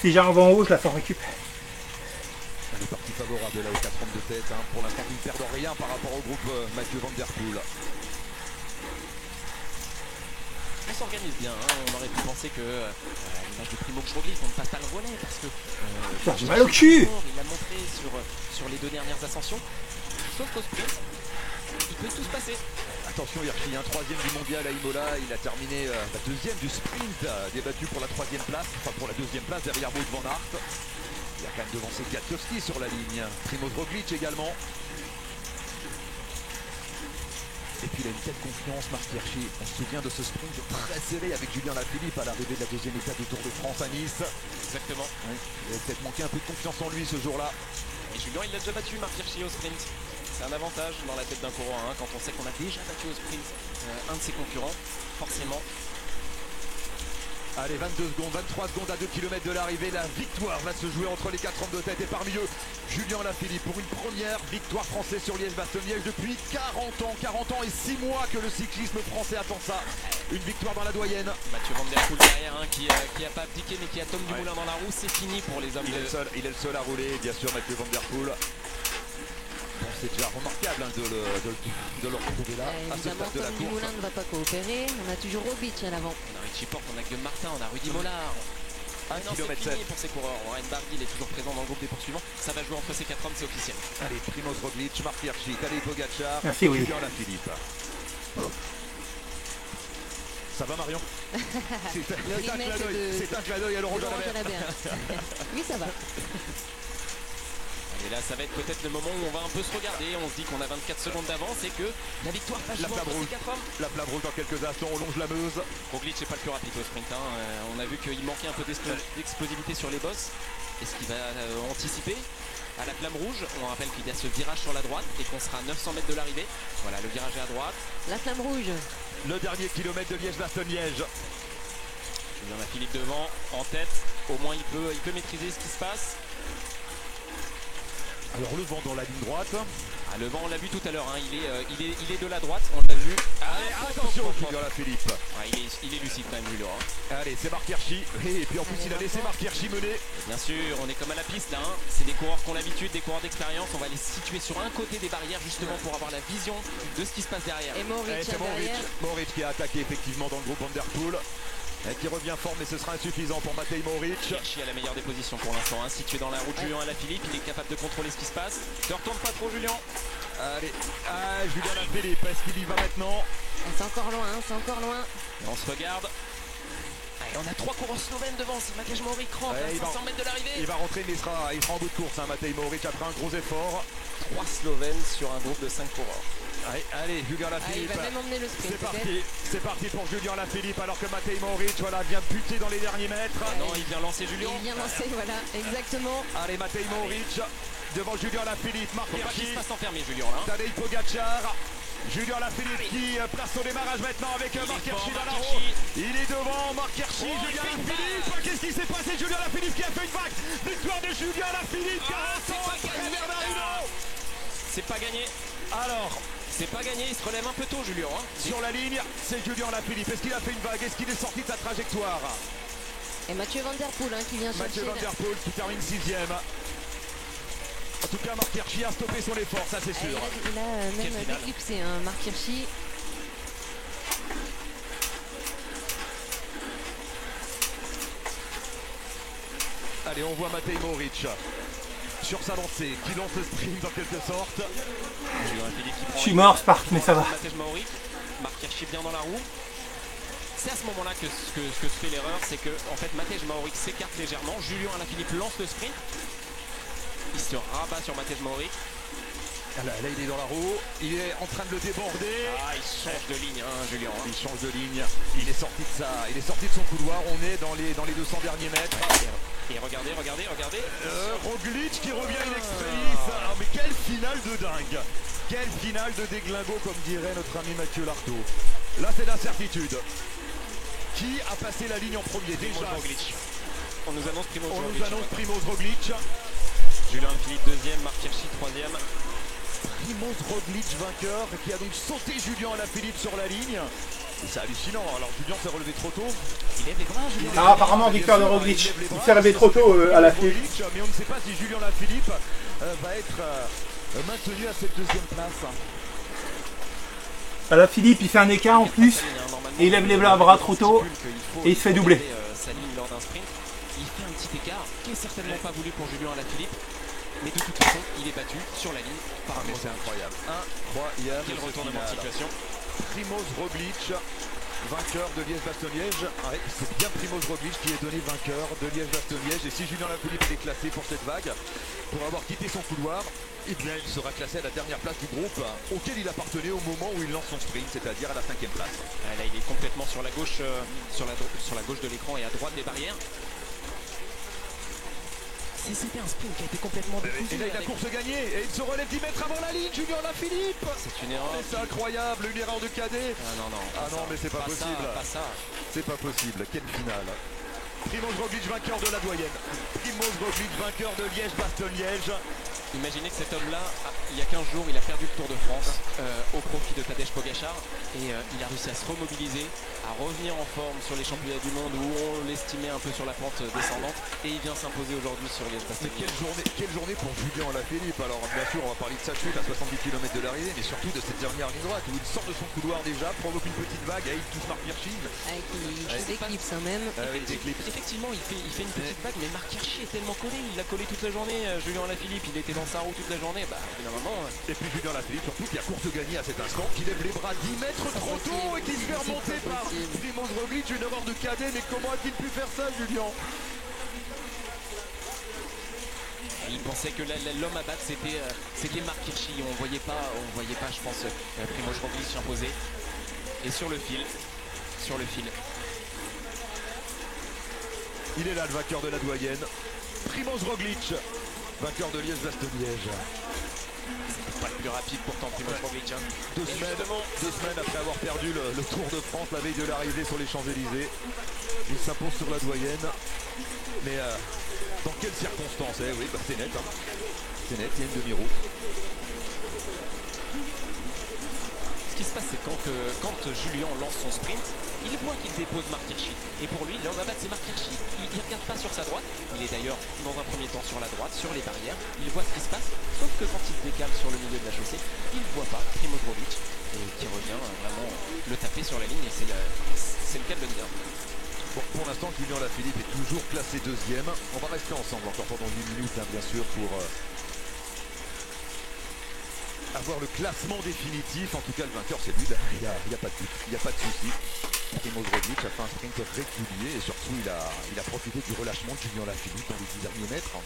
Si j'arrive en haut, je la fais en récup.
Elle est partie favorable là au 4 hommes de tête. Hein. Pour l'instant, ils ne perdent rien par rapport au groupe Mathieu Van Der Poel.
On s'organise bien, hein. On aurait pu penser que l'image de Primož Roglič, on ne passe pas le relais parce que
J'ai mal au cul.
il l'a montré sur les 2 dernières ascensions. Sauf qu'au sprint, il peut tout se passer.
Attention, Hirschi, un 3e du mondial à Imola. Il a terminé 2e du sprint, débattu pour la 3e place, enfin pour la 2e place derrière Wout van Aert. Il a quand même devancé Kwiatkowski sur la ligne. Primož Roglič également. Et puis il a une telle confiance, Marc Hirschi. On se souvient de ce sprint très serré avec Julien Alaphilippe à l'arrivée de la 2e étape du Tour de France à Nice.
Exactement.
Oui, il a peut-être manqué un peu de confiance en lui ce jour-là.
Et Julien, il l'a déjà battu, Marc Hirschi, au sprint. C'est un avantage dans la tête d'un coureur, hein, quand on sait qu'on a déjà battu au sprint un de ses concurrents, forcément.
Allez, 22 secondes, 23 secondes à 2 km de l'arrivée. La victoire va se jouer entre les 4 hommes de tête. Et parmi eux, Julien Alaphilippe pour une première victoire française sur Liège-Bastogne-Liège depuis 40 ans et 6 mois que le cyclisme français attend ça. Une victoire dans la doyenne.
Mathieu Van Der Poel derrière, hein, qui a pas abdiqué mais qui a Tom Dumoulin dans la roue. C'est fini pour les hommes.
Il est le seul à rouler, bien sûr, Mathieu Van Der Poel. Bon, c'est déjà remarquable hein, de le retrouver là. À ce
Évidemment,
stade de la
Tom
course.
Dumoulin ne va pas coopérer. On a toujours Roglič à l'avant.
On a Richie Porte, on a Guillaume Martin, on a Rudy Mollard.
Un
Non, c'est
kilomètre
fini pour ces coureurs. Ryan Barguil est toujours présent dans le groupe des poursuivants. Ça va jouer entre ces 4 hommes, c'est officiel.
Allez, Primož Roglič, Marc Hirschi, Tadej Pogačar,
Merci, oui.
Julien Alaphilippe. Ça va Marion? C'est un clin d'œil à l'orange à la mer.
Oui, ça va.
Et là, ça va être peut-être le moment où on va un peu se regarder. On se dit qu'on a 24 secondes d'avance et que la victoire passe
La
entre
flamme
ces
rouge.
4 hommes.
La flamme rouge dans quelques instants, on longe la Meuse.
Roglič n'est pas le plus rapide au sprint. Hein. On a vu qu'il manquait un peu d'explosivité sur les bosses. Est-ce qu'il va anticiper à la flamme rouge? On rappelle qu'il y a ce virage sur la droite et qu'on sera à 900 mètres de l'arrivée. Voilà, le virage est à droite.
La flamme rouge.
Le dernier kilomètre de Liège-Bastogne-Liège.
Julien Alaphilippe devant, en tête. Au moins, il peut maîtriser ce qui se passe.
Alors le vent dans la ligne droite.
Ah, le vent, on l'a vu tout à l'heure. Hein. Il est de la droite. On l'a vu.
Allez, attention, Julien Alaphilippe.
Ah, il est lucide quand même, Julien. Hein.
Allez, c'est Marc Hirschi. Et puis en plus, il a laissé Marc Hirschi mener.
Bien sûr, on est comme à la piste là. Hein. C'est des coureurs qui ont l'habitude, des coureurs d'expérience. On va les situer sur un côté des barrières justement pour avoir la vision de ce qui se passe derrière.
Et Moritz
C'est
derrière.
Moritz qui a attaqué effectivement dans le groupe Van Der Poel. Et qui revient fort, mais ce sera insuffisant pour Matej Moritz.
Hirschi a la meilleure des positions pour l'instant, hein. Situé dans la route Julien Alaphilippe, il est capable de contrôler ce qui se passe. Ne retourne pas trop Julien.
Allez, Julien Alaphilippe, est-ce qu'il y va maintenant?
C'est encore loin, hein, c'est encore loin.
Et on se regarde. Allez, on a 3 coureurs slovènes devant, c'est Matej Moritz rentre à 500 mètres de l'arrivée.
Il va rentrer, mais il sera en bout de course, hein, Matej Moritz après un gros effort.
3 Slovènes sur un groupe de 5 coureurs.
Allez, Julien
Ah, il
Alaphilippe.
va même emmener le sprint.
C'est parti pour Julien Alaphilippe alors que Matej Moritz vient buter dans les derniers mètres.
Non, il vient lancer Julien.
Il vient lancer, voilà, exactement.
Allez, Matej Moritz devant Julien Alaphilippe, Marc
Faut pas qu'il
Hirschi,
se fasse enfermer Julien là.
Tadej Pogačar. Julien Lafilippe qui place son démarrage maintenant avec Marc Hirschi dans la
Marc
roue.
Hirschi.
Il est devant Marc Hirschi,
Oh,
Julien
il fait une
Lafilippe. Qu'est-ce qui s'est passé? Julien Lafilippe qui a fait une vague. Victoire de Julien Lafilippe. 40 ans après Bernardino.
C'est pas gagné.
Alors,
C'est pas gagné, il se relève un peu tôt, Julien. Hein.
sur la ligne, c'est Julien Lafilippe. Est-ce qu'il a fait une vague? Est-ce qu'il est sorti de sa trajectoire?
Et Mathieu Van Der Poel qui vient
Mathieu
chercher.
Van Der Poel qui termine 6ème. En tout cas, Marc Hirschi a stoppé son effort, ça c'est
Ah,
sûr.
il a
Quelle
même
finale.
éclipsé Marc Hirschi.
Allez, on voit Matej Mohoric sur sa lancée, qui lance le sprint en quelque sorte.
Julien Lafilippe qui prend
Je suis mort, Spark, mais ça va.
Matej Mohoric. Marc Hirschi bien dans la roue. C'est à ce moment-là que se fait l'erreur, c'est que en fait Matej Mohoric s'écarte légèrement. Julien Lafilippe lance le sprint. Il se rabat sur Matej Mohoric.
Là, il est dans la roue, il est en train de le déborder.
Ah, il change de ligne, hein, Julien. Hein.
Il change de ligne, il est sorti de son couloir, on est dans les 200 derniers mètres.
Et regardez.
Roglic qui revient in extremis. Ah, mais quelle finale de dingue. Quelle finale de déglingo, comme dirait notre ami Mathieu Lartaud. Là, c'est l'incertitude. Qui a passé la ligne en premier?
Primoz
Déjà,
Roglic. On nous annonce Primoz
on
Roglic.
nous annonce Primoz Roglic.
Julien Lafilippe deuxième, Marc Hirschi troisième.
Primoz Roglic vainqueur, qui a donc sauté Julien Alaphilippe sur la ligne. Et c'est hallucinant. Alors Julien s'est relevé trop tôt.
Il lève les bras, Julien.
Ah, apparemment, victoire de Roglic. Il s'est relevé trop tôt à la file.
Mais on ne sait pas si Julien Alaphilippe va être maintenu à cette deuxième place.
À la Philippe, il fait un écart en plus. Et il lève les bras trop tôt. Et il se fait doubler.
Sa ligne lors d'un sprint. Il fait un petit écart qui est certainement pas voulu pour Julien Alaphilippe. Mais de toute façon, il est battu sur la ligne par un
Mais c'est incroyable. Incroyable.
Quel retournement de situation.
Primoz Roglic, vainqueur de Liège-Bastogne-Liège. Ouais, c'est bien Primoz Roglic qui est donné vainqueur de Liège-Bastogne-Liège. Et si Julien Alaphilippe est classé pour cette vague, pour avoir quitté son couloir, eh bien il sera classé à la dernière place du groupe auquel il appartenait au moment où il lance son sprint, c'est-à-dire à la 5e place.
Là, il est complètement sur la gauche, sur la gauche de l'écran et à droite des barrières. C'était un sprint qui a été complètement décousu.
Et là, il a course gagnée et il se relève 10 mètres avant la ligne, Julien Alaphilippe.
C'est une erreur.
Mais c'est incroyable, une erreur de cadet.
Ah non,
Ah non, mais c'est pas possible.
Ça, pas ça.
C'est pas possible, quelle finale. Primoz Roglic vainqueur de la doyenne. Primoz Roglic vainqueur de Liège-Bastogne-Liège.
Imaginez que cet homme-là, il y a 15 jours, il a perdu le Tour de France au profit de Tadej Pogacar et il a réussi à se remobiliser, à revenir en forme sur les championnats du monde où on l'estimait un peu sur la pente descendante et il vient s'imposer aujourd'hui sur les
Mais quelle journée pour Julien Alaphilippe. Alors bien sûr on va parler de sa chute à 70 km de l'arrivée, mais surtout de cette dernière ligne droite où il sort de son couloir déjà, provoque une petite vague et il touche Marc Hirschi.
Il s'éclipse même.
Effectivement, il fait une petite vague, mais Marc Hirschi est tellement collé, il l'a collé toute la journée. Julien Alaphilippe, il était dans sa roue toute la journée, bah évidemment.
Et puis Julien Alaphilippe surtout qui a course gagnée à cet instant, qui lève les bras 10 mètres trop tôt et qui se fait remonter par Primoz Roglic, une erreur de cadet, mais comment a-t-il pu faire ça Julien?
Il pensait que l'homme à battre c'était Marc Hirschi, on voyait pas je pense Primoz Roglic s'imposer. Et sur le fil.
Il est là le vainqueur de la doyenne, Primoz Roglic, vainqueur de Liège-Bastogne-Liège.
Pas le plus rapide pourtant Primoz Roglic. Hein.
2 semaines après avoir perdu le Tour de France la veille de l'arrivée sur les Champs-Élysées. Il s'impose sur la doyenne. Mais dans quelles circonstances? Oui, bah, c'est net. Hein. C'est net, il y a une demi-roue.
Ce qui se passe, c'est quand Julien lance son sprint, il voit qu'il dépose Marc Hirschi. Et pour lui, l'homme à battre, c'est Marc Hirschi. Il ne regarde pas sur sa droite. Il est d'ailleurs, dans un premier temps, sur la droite, sur les barrières. Il voit ce qui se passe. Sauf que quand il se décale sur le milieu de la chaussée, il ne voit pas Primoz Roglic. Et qui revient vraiment le taper sur la ligne. Et c'est le cas de le dire.
Bon, pour l'instant, Julien Alaphilippe est toujours classé deuxième. On va rester ensemble encore pendant 10 minutes, hein, bien sûr, pour avoir le classement définitif. En tout cas, le vainqueur, c'est lui. Il n'y a pas de doute, il n'y a pas de souci. Primoz Roglic a fait un sprint régulier et surtout, il a profité du relâchement de Julien Alaphilippe dans les 10 derniers mètres.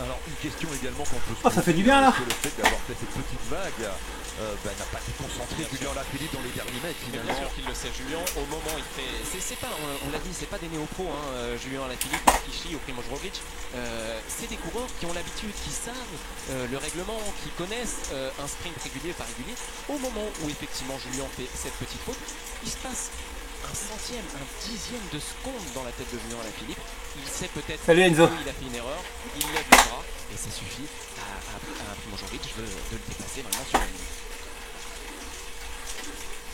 Alors une question également qu'on peut se
Oh, ça fait du bien, là.
Est-ce que le fait d'avoir fait cette petite vague n'a pas déconcentré Julien Alaphilippe dans les derniers mètres
Mais bien
finalement.
sûr qu'il le sait, Julien. Au moment, il fait. C'est pas, on l'a dit, c'est pas des néo-pros, hein, Julien Alaphilippe, Marquichy ou Primož Roglic. C'est des coureurs qui ont l'habitude, qui savent le règlement, qui connaissent un sprint régulier par régulier. Au moment où effectivement Julien fait cette petite faute, il se passe un centième, un dixième de seconde dans la tête de Julien Alaphilippe. Il sait peut-être
Salut, Enzo.
qu'il a fait une erreur, il lève les bras et ça suffit à Primož Roglic de le dépasser vraiment sur la ligne.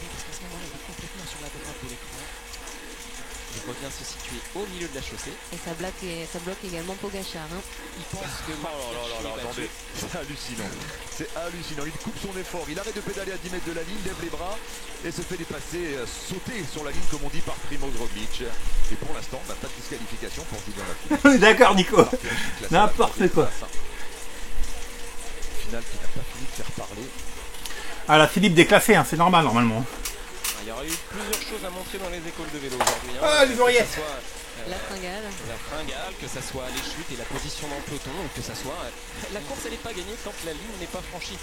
Parce qu'à ce moment-là, il est complètement sur la droite de l'écran. Il revient se situer au milieu de la chaussée.
Et ça bloque également Pogačar. Hein.
Il pense que
Attendez, c'est hallucinant. C'est hallucinant. Il coupe son effort, il arrête de pédaler à 10 mètres de la ligne, lève les bras et se fait dépasser, sauter sur la ligne comme on dit par Primož Roglic. Et pour l'instant, pas de disqualification pour Julien Alaphilippe.
D'accord, Nico. N'importe quoi.
Final qui n'a pas fini de faire parler.
Ah, la Philippe déclassé, hein, c'est normal normalement.
Il y aurait eu plusieurs choses à montrer dans les écoles de vélo aujourd'hui. Hein.
Ah, les oreillettes.
Que ça soit,
La fringale.
La fringale, que ça soit les chutes et la position dans le peloton, ou que ça soit... la course, elle n'est pas gagnée tant que la ligne n'est pas franchie.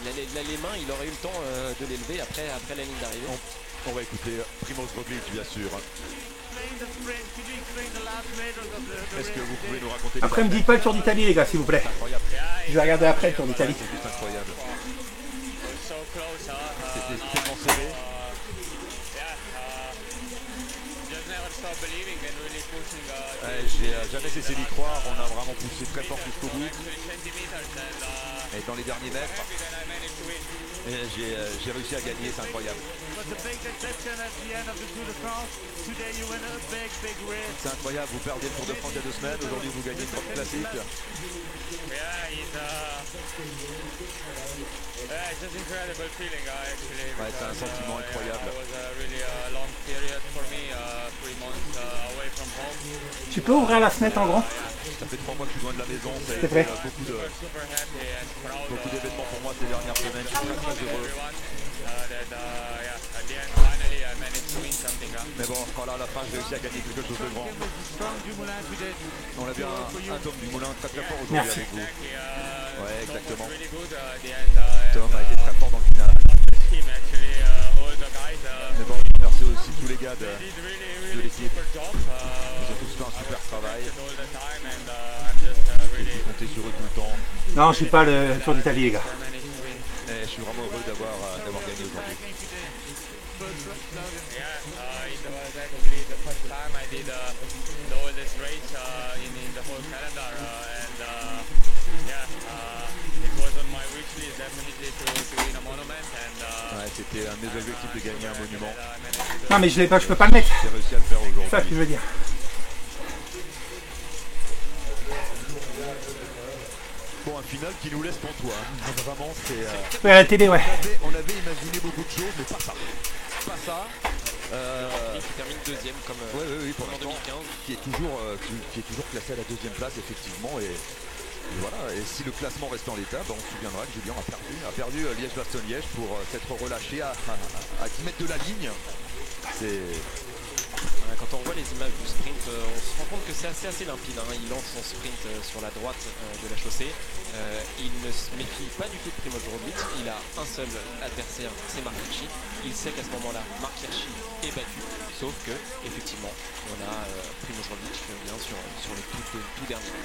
Les mains, il aurait eu le temps de l'élever après la ligne d'arrivée.
On va écouter Primož Roglic, bien sûr. Est-ce que vous pouvez nous raconter...
Après, me dites pas le Tour d'Italie, les gars, s'il vous plaît.
Incroyable.
Je vais regarder après le Tour d'Italie.
C'est juste incroyable. C'était tellement serré. J'ai jamais cessé d'y croire, on a vraiment poussé très fort jusqu'au bout. Et dans les derniers mètres, j'ai réussi à gagner, c'est incroyable. C'est incroyable, vous perdiez le Tour de France il y a 2 semaines, aujourd'hui vous gagnez une grande classique. Ouais, c'est un sentiment incroyable.
Tu peux ouvrir la fenêtre en grand?
Ça fait 3 mois que je suis loin de la maison, ça a
C'est
été
vrai.
beaucoup d'événements pour moi ces dernières semaines, je suis très très heureux. Mais bon, voilà, à la fin j'ai réussi à gagner quelque chose de grand. On a bien un Tom Dumoulin très très fort aujourd'hui
Merci.
avec vous. Ouais, exactement. Tom a été très fort dans le final. Mais bon, merci aussi tous les gars de l'équipe. Ils ont tous fait un super travail. Et puis comptez sur eux tout le temps.
Non, je suis pas le Tour d'Italie, les gars.
Et je suis vraiment heureux d'avoir gagné aujourd'hui. Ouais, c'était un de mes objectifs de gagner un monument.
Non, mais je l'ai pas, je peux pas le mettre.
J'ai réussi à le faire
C'est ça que
aujourd'hui.
je veux dire.
Bon, un final qui nous laisse pantois. Vraiment, c'est...
Ouais, à la télé, ouais.
On avait imaginé beaucoup de choses, mais pas ça. Pas ça.
Et qui termine deuxième comme
Oui, pour
en
l'instant,
2015.
qui est toujours classé à la 2e place, effectivement. Et voilà, et si le classement reste en l'état, on se souviendra que Julien a perdu Liège-Bastogne-Liège pour s'être relâché à 10 mètres de la ligne.
Quand on revoit les images du sprint, on se rend compte que c'est assez limpide. Hein. Il lance son sprint sur la droite de la chaussée. Il ne se méfie pas du tout de Primož Roglic. Il a un seul adversaire, c'est Marc Hirschi. Il sait qu'à ce moment-là, Marc Hirschi est battu. Sauf que, effectivement, on a Primož Roglic bien sur les tout derniers.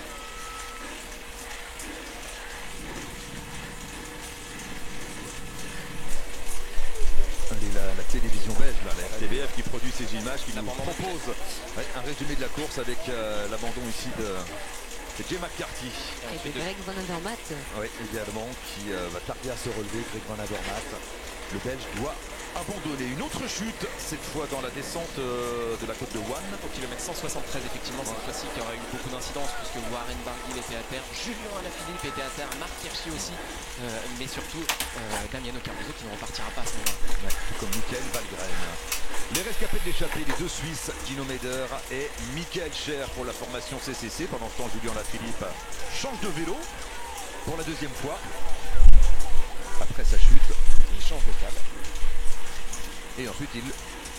La télévision belge, là, la RTBF qui produit ces images, qui nous propose un résumé de la course avec l'abandon ici de Jay McCarthy.
Et de Greg Van Avermaet.
Oui, également, qui va tarder à se relever, Greg Van Avermaet. Le Belge doit abandonner. Une autre chute, cette fois dans la descente de la côte de One.
Au kilomètre 173, effectivement, cette fois-ci, qui aura eu beaucoup d'incidence puisque Warren Barguil était à terre, Julien Alaphilippe était à terre, Marc Hirschi aussi, mais surtout Damiano Caruso qui ne repartira pas à ce moment-là.
Ouais, tout comme Michael Valgren. Les rescapés de l'échappée, les 2 Suisses, Gino Meder et Michael Scher pour la formation CCC. Pendant ce temps, Julien Alaphilippe change de vélo pour la 2e fois. Après sa chute,
Il change de câble.
et ensuite il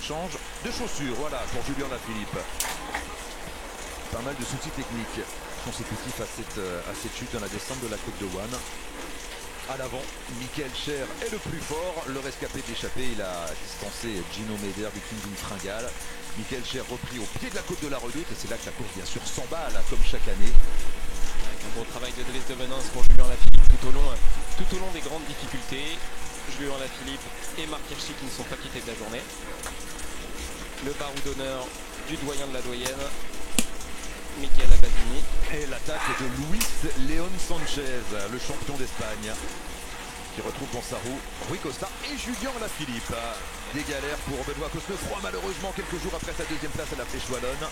change de chaussures. Voilà pour Julien Alaphilippe. Pas mal de soucis techniques. consécutif à cette chute dans la descente de la côte de One. À l'avant, Michael Scher est le plus fort. Le rescapé de l'échappée, il a distancé Gino Meder du King d'une fringale. Michael Scher repris au pied de la côte de la Redoute et c'est là que la course bien sûr s'emballe comme chaque année.
Avec un gros travail de Dries de Venance pour Julien Lafilippe tout au long des grandes difficultés. Julien Lafilippe et Marc Hirschi qui ne sont pas quittés de la journée. Le barou d'honneur du doyen de la doyenne, Michael Abadini.
Et l'attaque de Luis León Sánchez, le champion d'Espagne, qui retrouve dans sa roue Rui Costa et Julien Lafilippe. Des galères pour Benoît Cosnefroy, malheureusement, quelques jours après sa deuxième place à la Flèche Wallonne.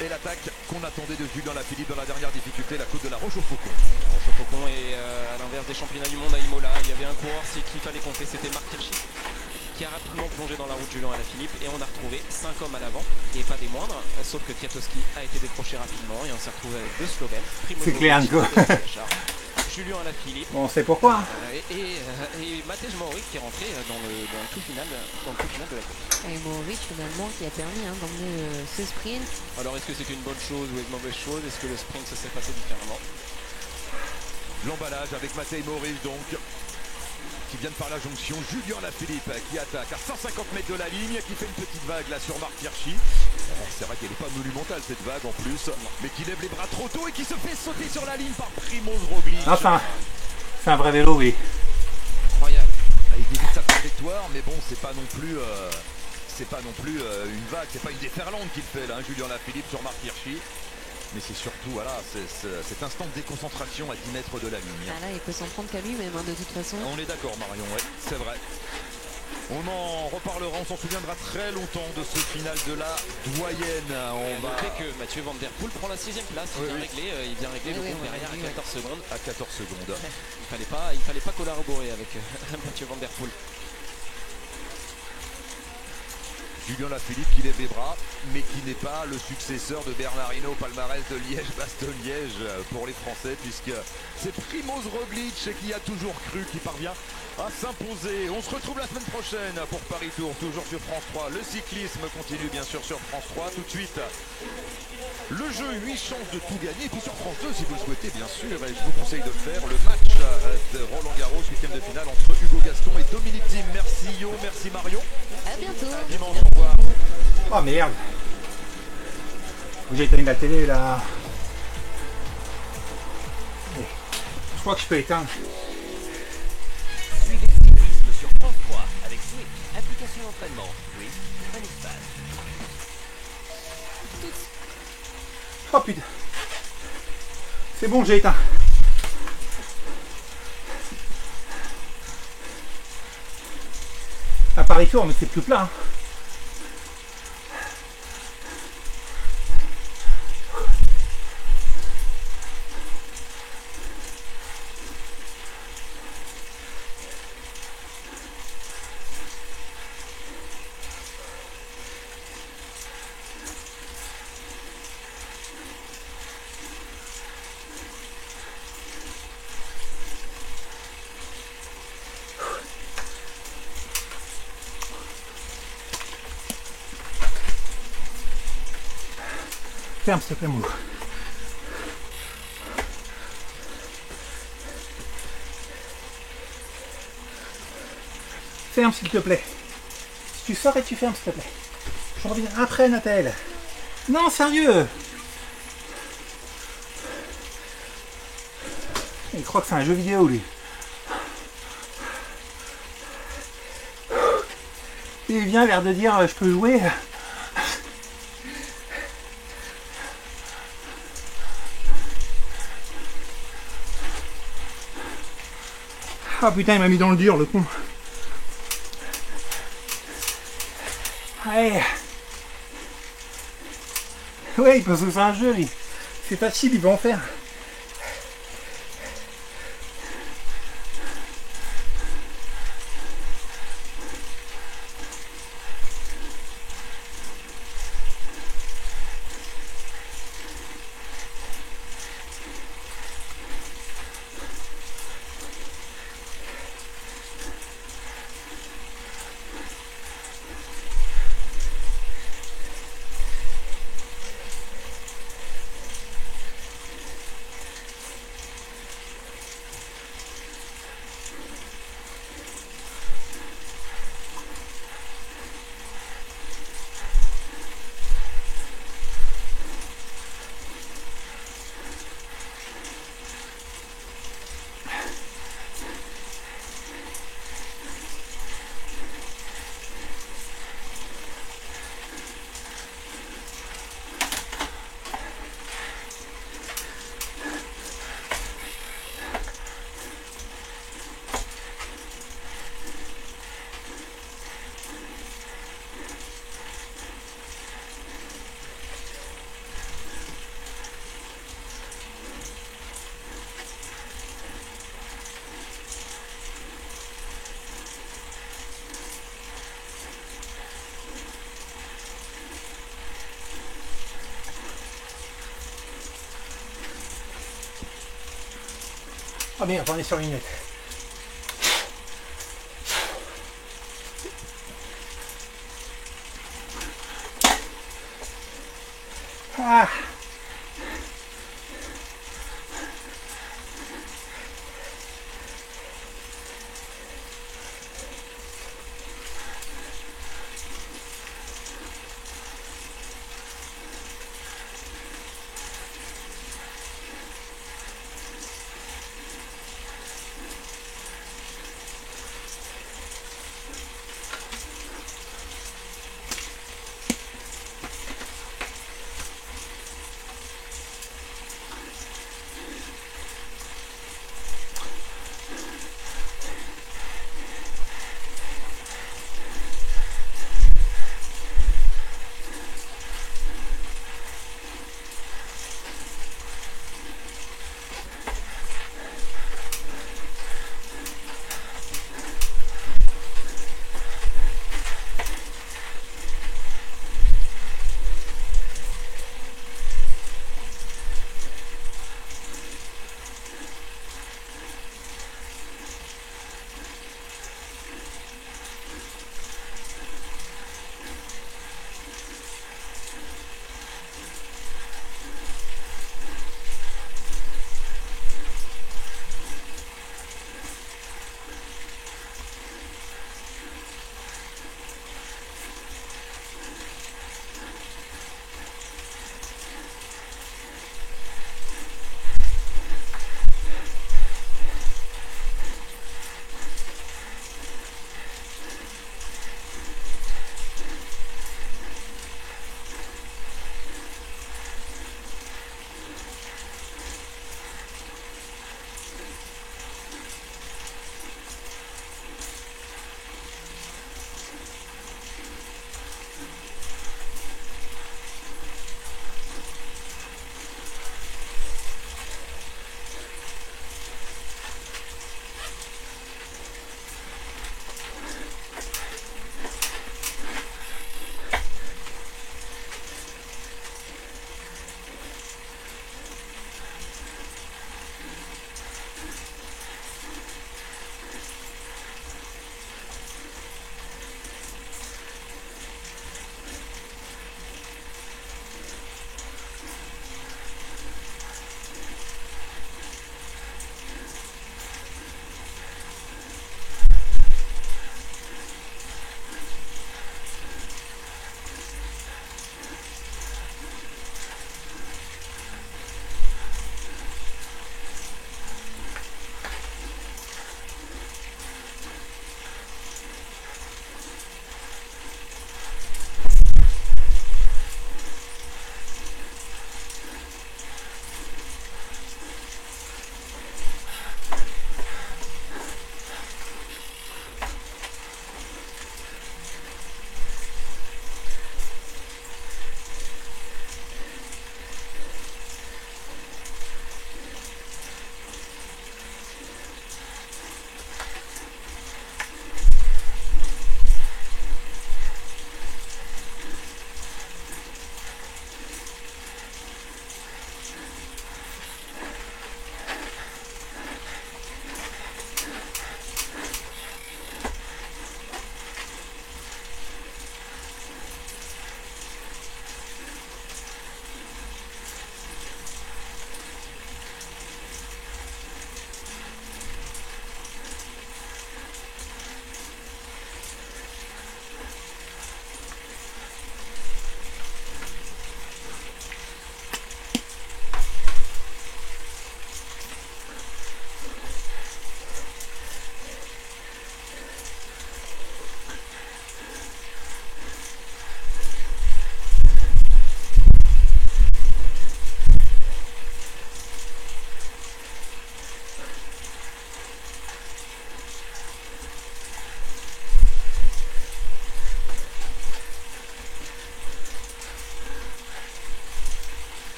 Et l'attaque qu'on attendait de Julien Lafilippe dans la dernière difficulté, la côte de la Rochefaucon.
Rochefaucon et à l'inverse des championnats du monde à Imola, il y avait un coureur qu'il fallait compter, c'était Marc Hirschi, qui a rapidement plongé dans la route de Julien Lafilippe et on a retrouvé 5 hommes à l'avant et pas des moindres, sauf que Kwiatkowski a été décroché rapidement et on s'est retrouvé avec 2 Slovènes.
C'est clair, Nico.
Julien Lafilippe.
Bon, on sait pourquoi.
Et Matej Mohoric qui est rentré dans le tout final de la course.
Et Mohoric finalement qui a permis d'emmener ce sprint.
Alors est-ce que c'est une bonne chose ou une mauvaise chose? Est-ce que le sprint se s'est passé différemment?
L'emballage avec Matej Mohoric donc, qui vient de par la jonction. Julien Lafilippe qui attaque à 150 mètres de la ligne, qui fait une petite vague là sur Marc Hirschi. C'est vrai qu'elle n'est pas monumentale cette vague en plus, mais qui lève les bras trop tôt et qui se fait sauter sur la ligne par Primoz Roglic.
Enfin, c'est un vrai vélo, oui.
Incroyable.
Il débute sa trajectoire, mais bon, c'est pas non plus une vague, c'est pas une déferlante qu'il fait là, Julien Lafilippe sur Marc Hirschi. Mais c'est surtout voilà, cet instant de déconcentration à 10 mètres de la ligne.
Ah là, il peut s'en prendre qu'à lui-même de toute façon.
On est d'accord Marion, ouais, c'est vrai. On en reparlera, on s'en souviendra très longtemps de ce final de la doyenne. On va
noter que Mathieu Van Der Poel prend la 6ème place. Il vient régler le compte derrière à 14 secondes.
À 14 secondes.
Il fallait pas collaborer avec Mathieu Van Der Poel.
Julien Lafilippe qui lève les bras, mais qui n'est pas le successeur de Bernard Hinault au palmarès de Liège-Bastogne-Liège pour les Français, puisque c'est Primoz Roglic qui a toujours cru, qui parvient à s'imposer. On se retrouve la semaine prochaine pour Paris Tour, toujours sur France 3. Le cyclisme continue bien sûr sur France 3. Tout de suite, le jeu 8 chances de tout gagner. Et puis sur France 2, si vous le souhaitez bien sûr, et je vous conseille de le faire, le match de Roland Garros, 8e de finale entre Hugo Gaston et Dominique Thiem. Merci Yo, merci Marion.
À bientôt.
À dimanche, au revoir.
Oh merde. J'ai éteint la télé là. Je crois que je peux éteindre.
Suivez le cyclisme sur France 3 avec Swift, application d'entraînement. Swift, un espace.
Oh putain. C'est bon, j'ai éteint. À Paris Tour, mais c'est plus plat. Ferme s'il te plaît, mon loup. Ferme s'il te plaît. Si tu sors et tu fermes s'il te plaît. Je reviens après, Nathalie. Non, sérieux. Il croit que c'est un jeu vidéo, lui. Il vient l'air de dire je peux jouer. Ah putain, il m'a mis dans le dur, le con. Ouais. Ouais, parce que c'est un jeu, lui. C'est facile, il va en faire. Ah merde, on est sur une lunette. Ah.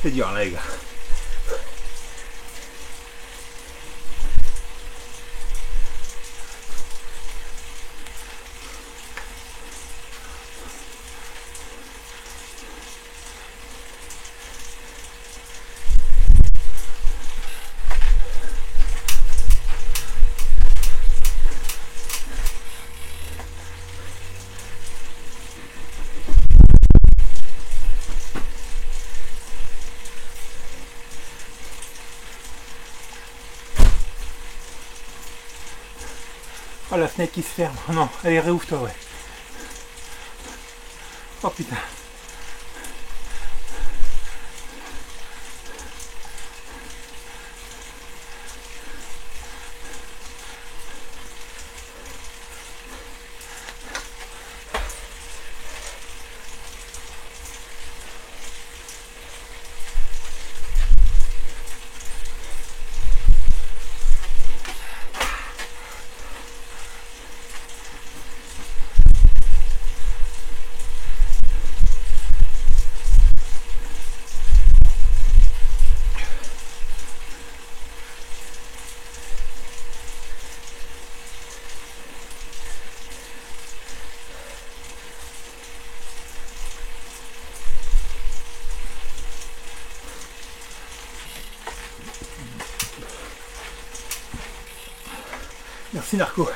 C'est dur là les gars. Oh, la fenêtre qui se ferme. Oh non, allez, réouvre-toi, ouais. Oh putain. Merci Narco.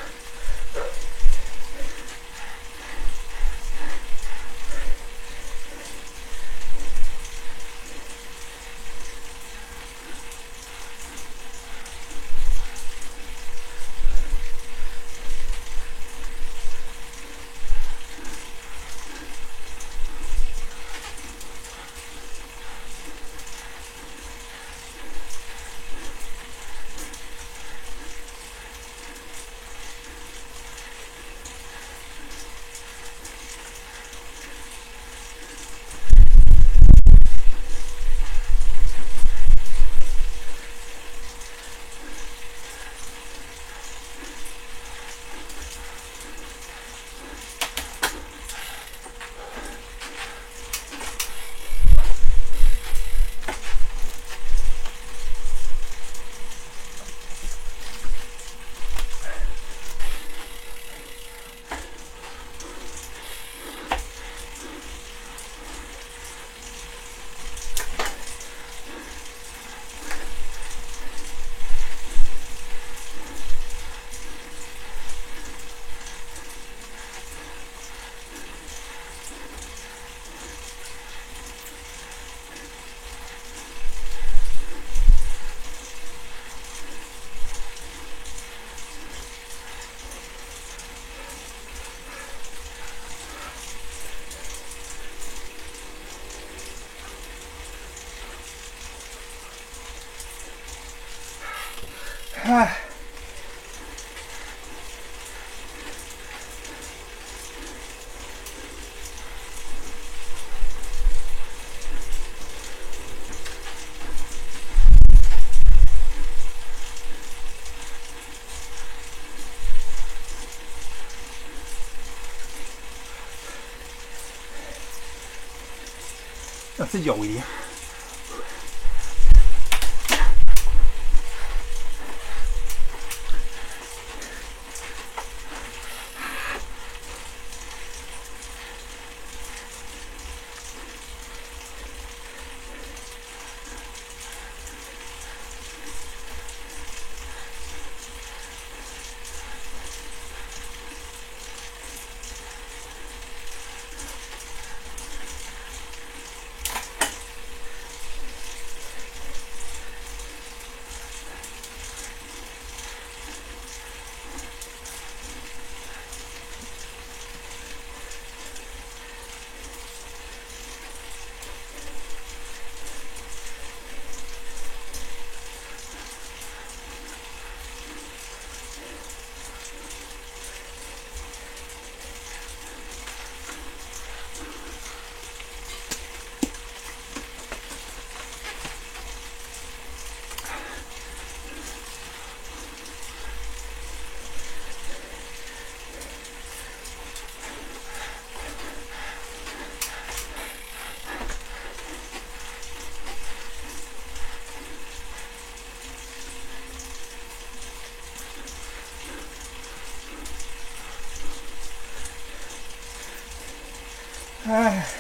Ah. Ah, c'est dur, Willy. Ah.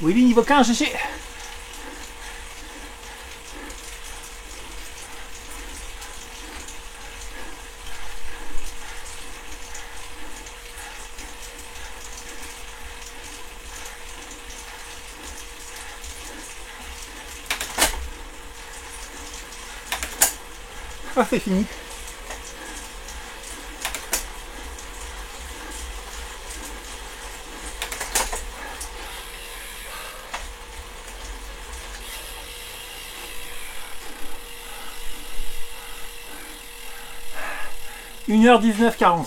Willy niveau 15, GG. Ah, c'est fini. « 1h19:40.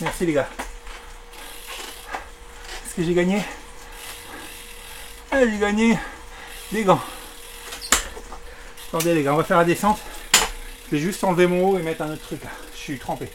Merci les gars. Est-ce que j'ai gagné? Ah, j'ai gagné des gants. Attendez les gars, on va faire la descente. Je vais juste enlever mon haut et mettre un autre truc là. Je suis trempé.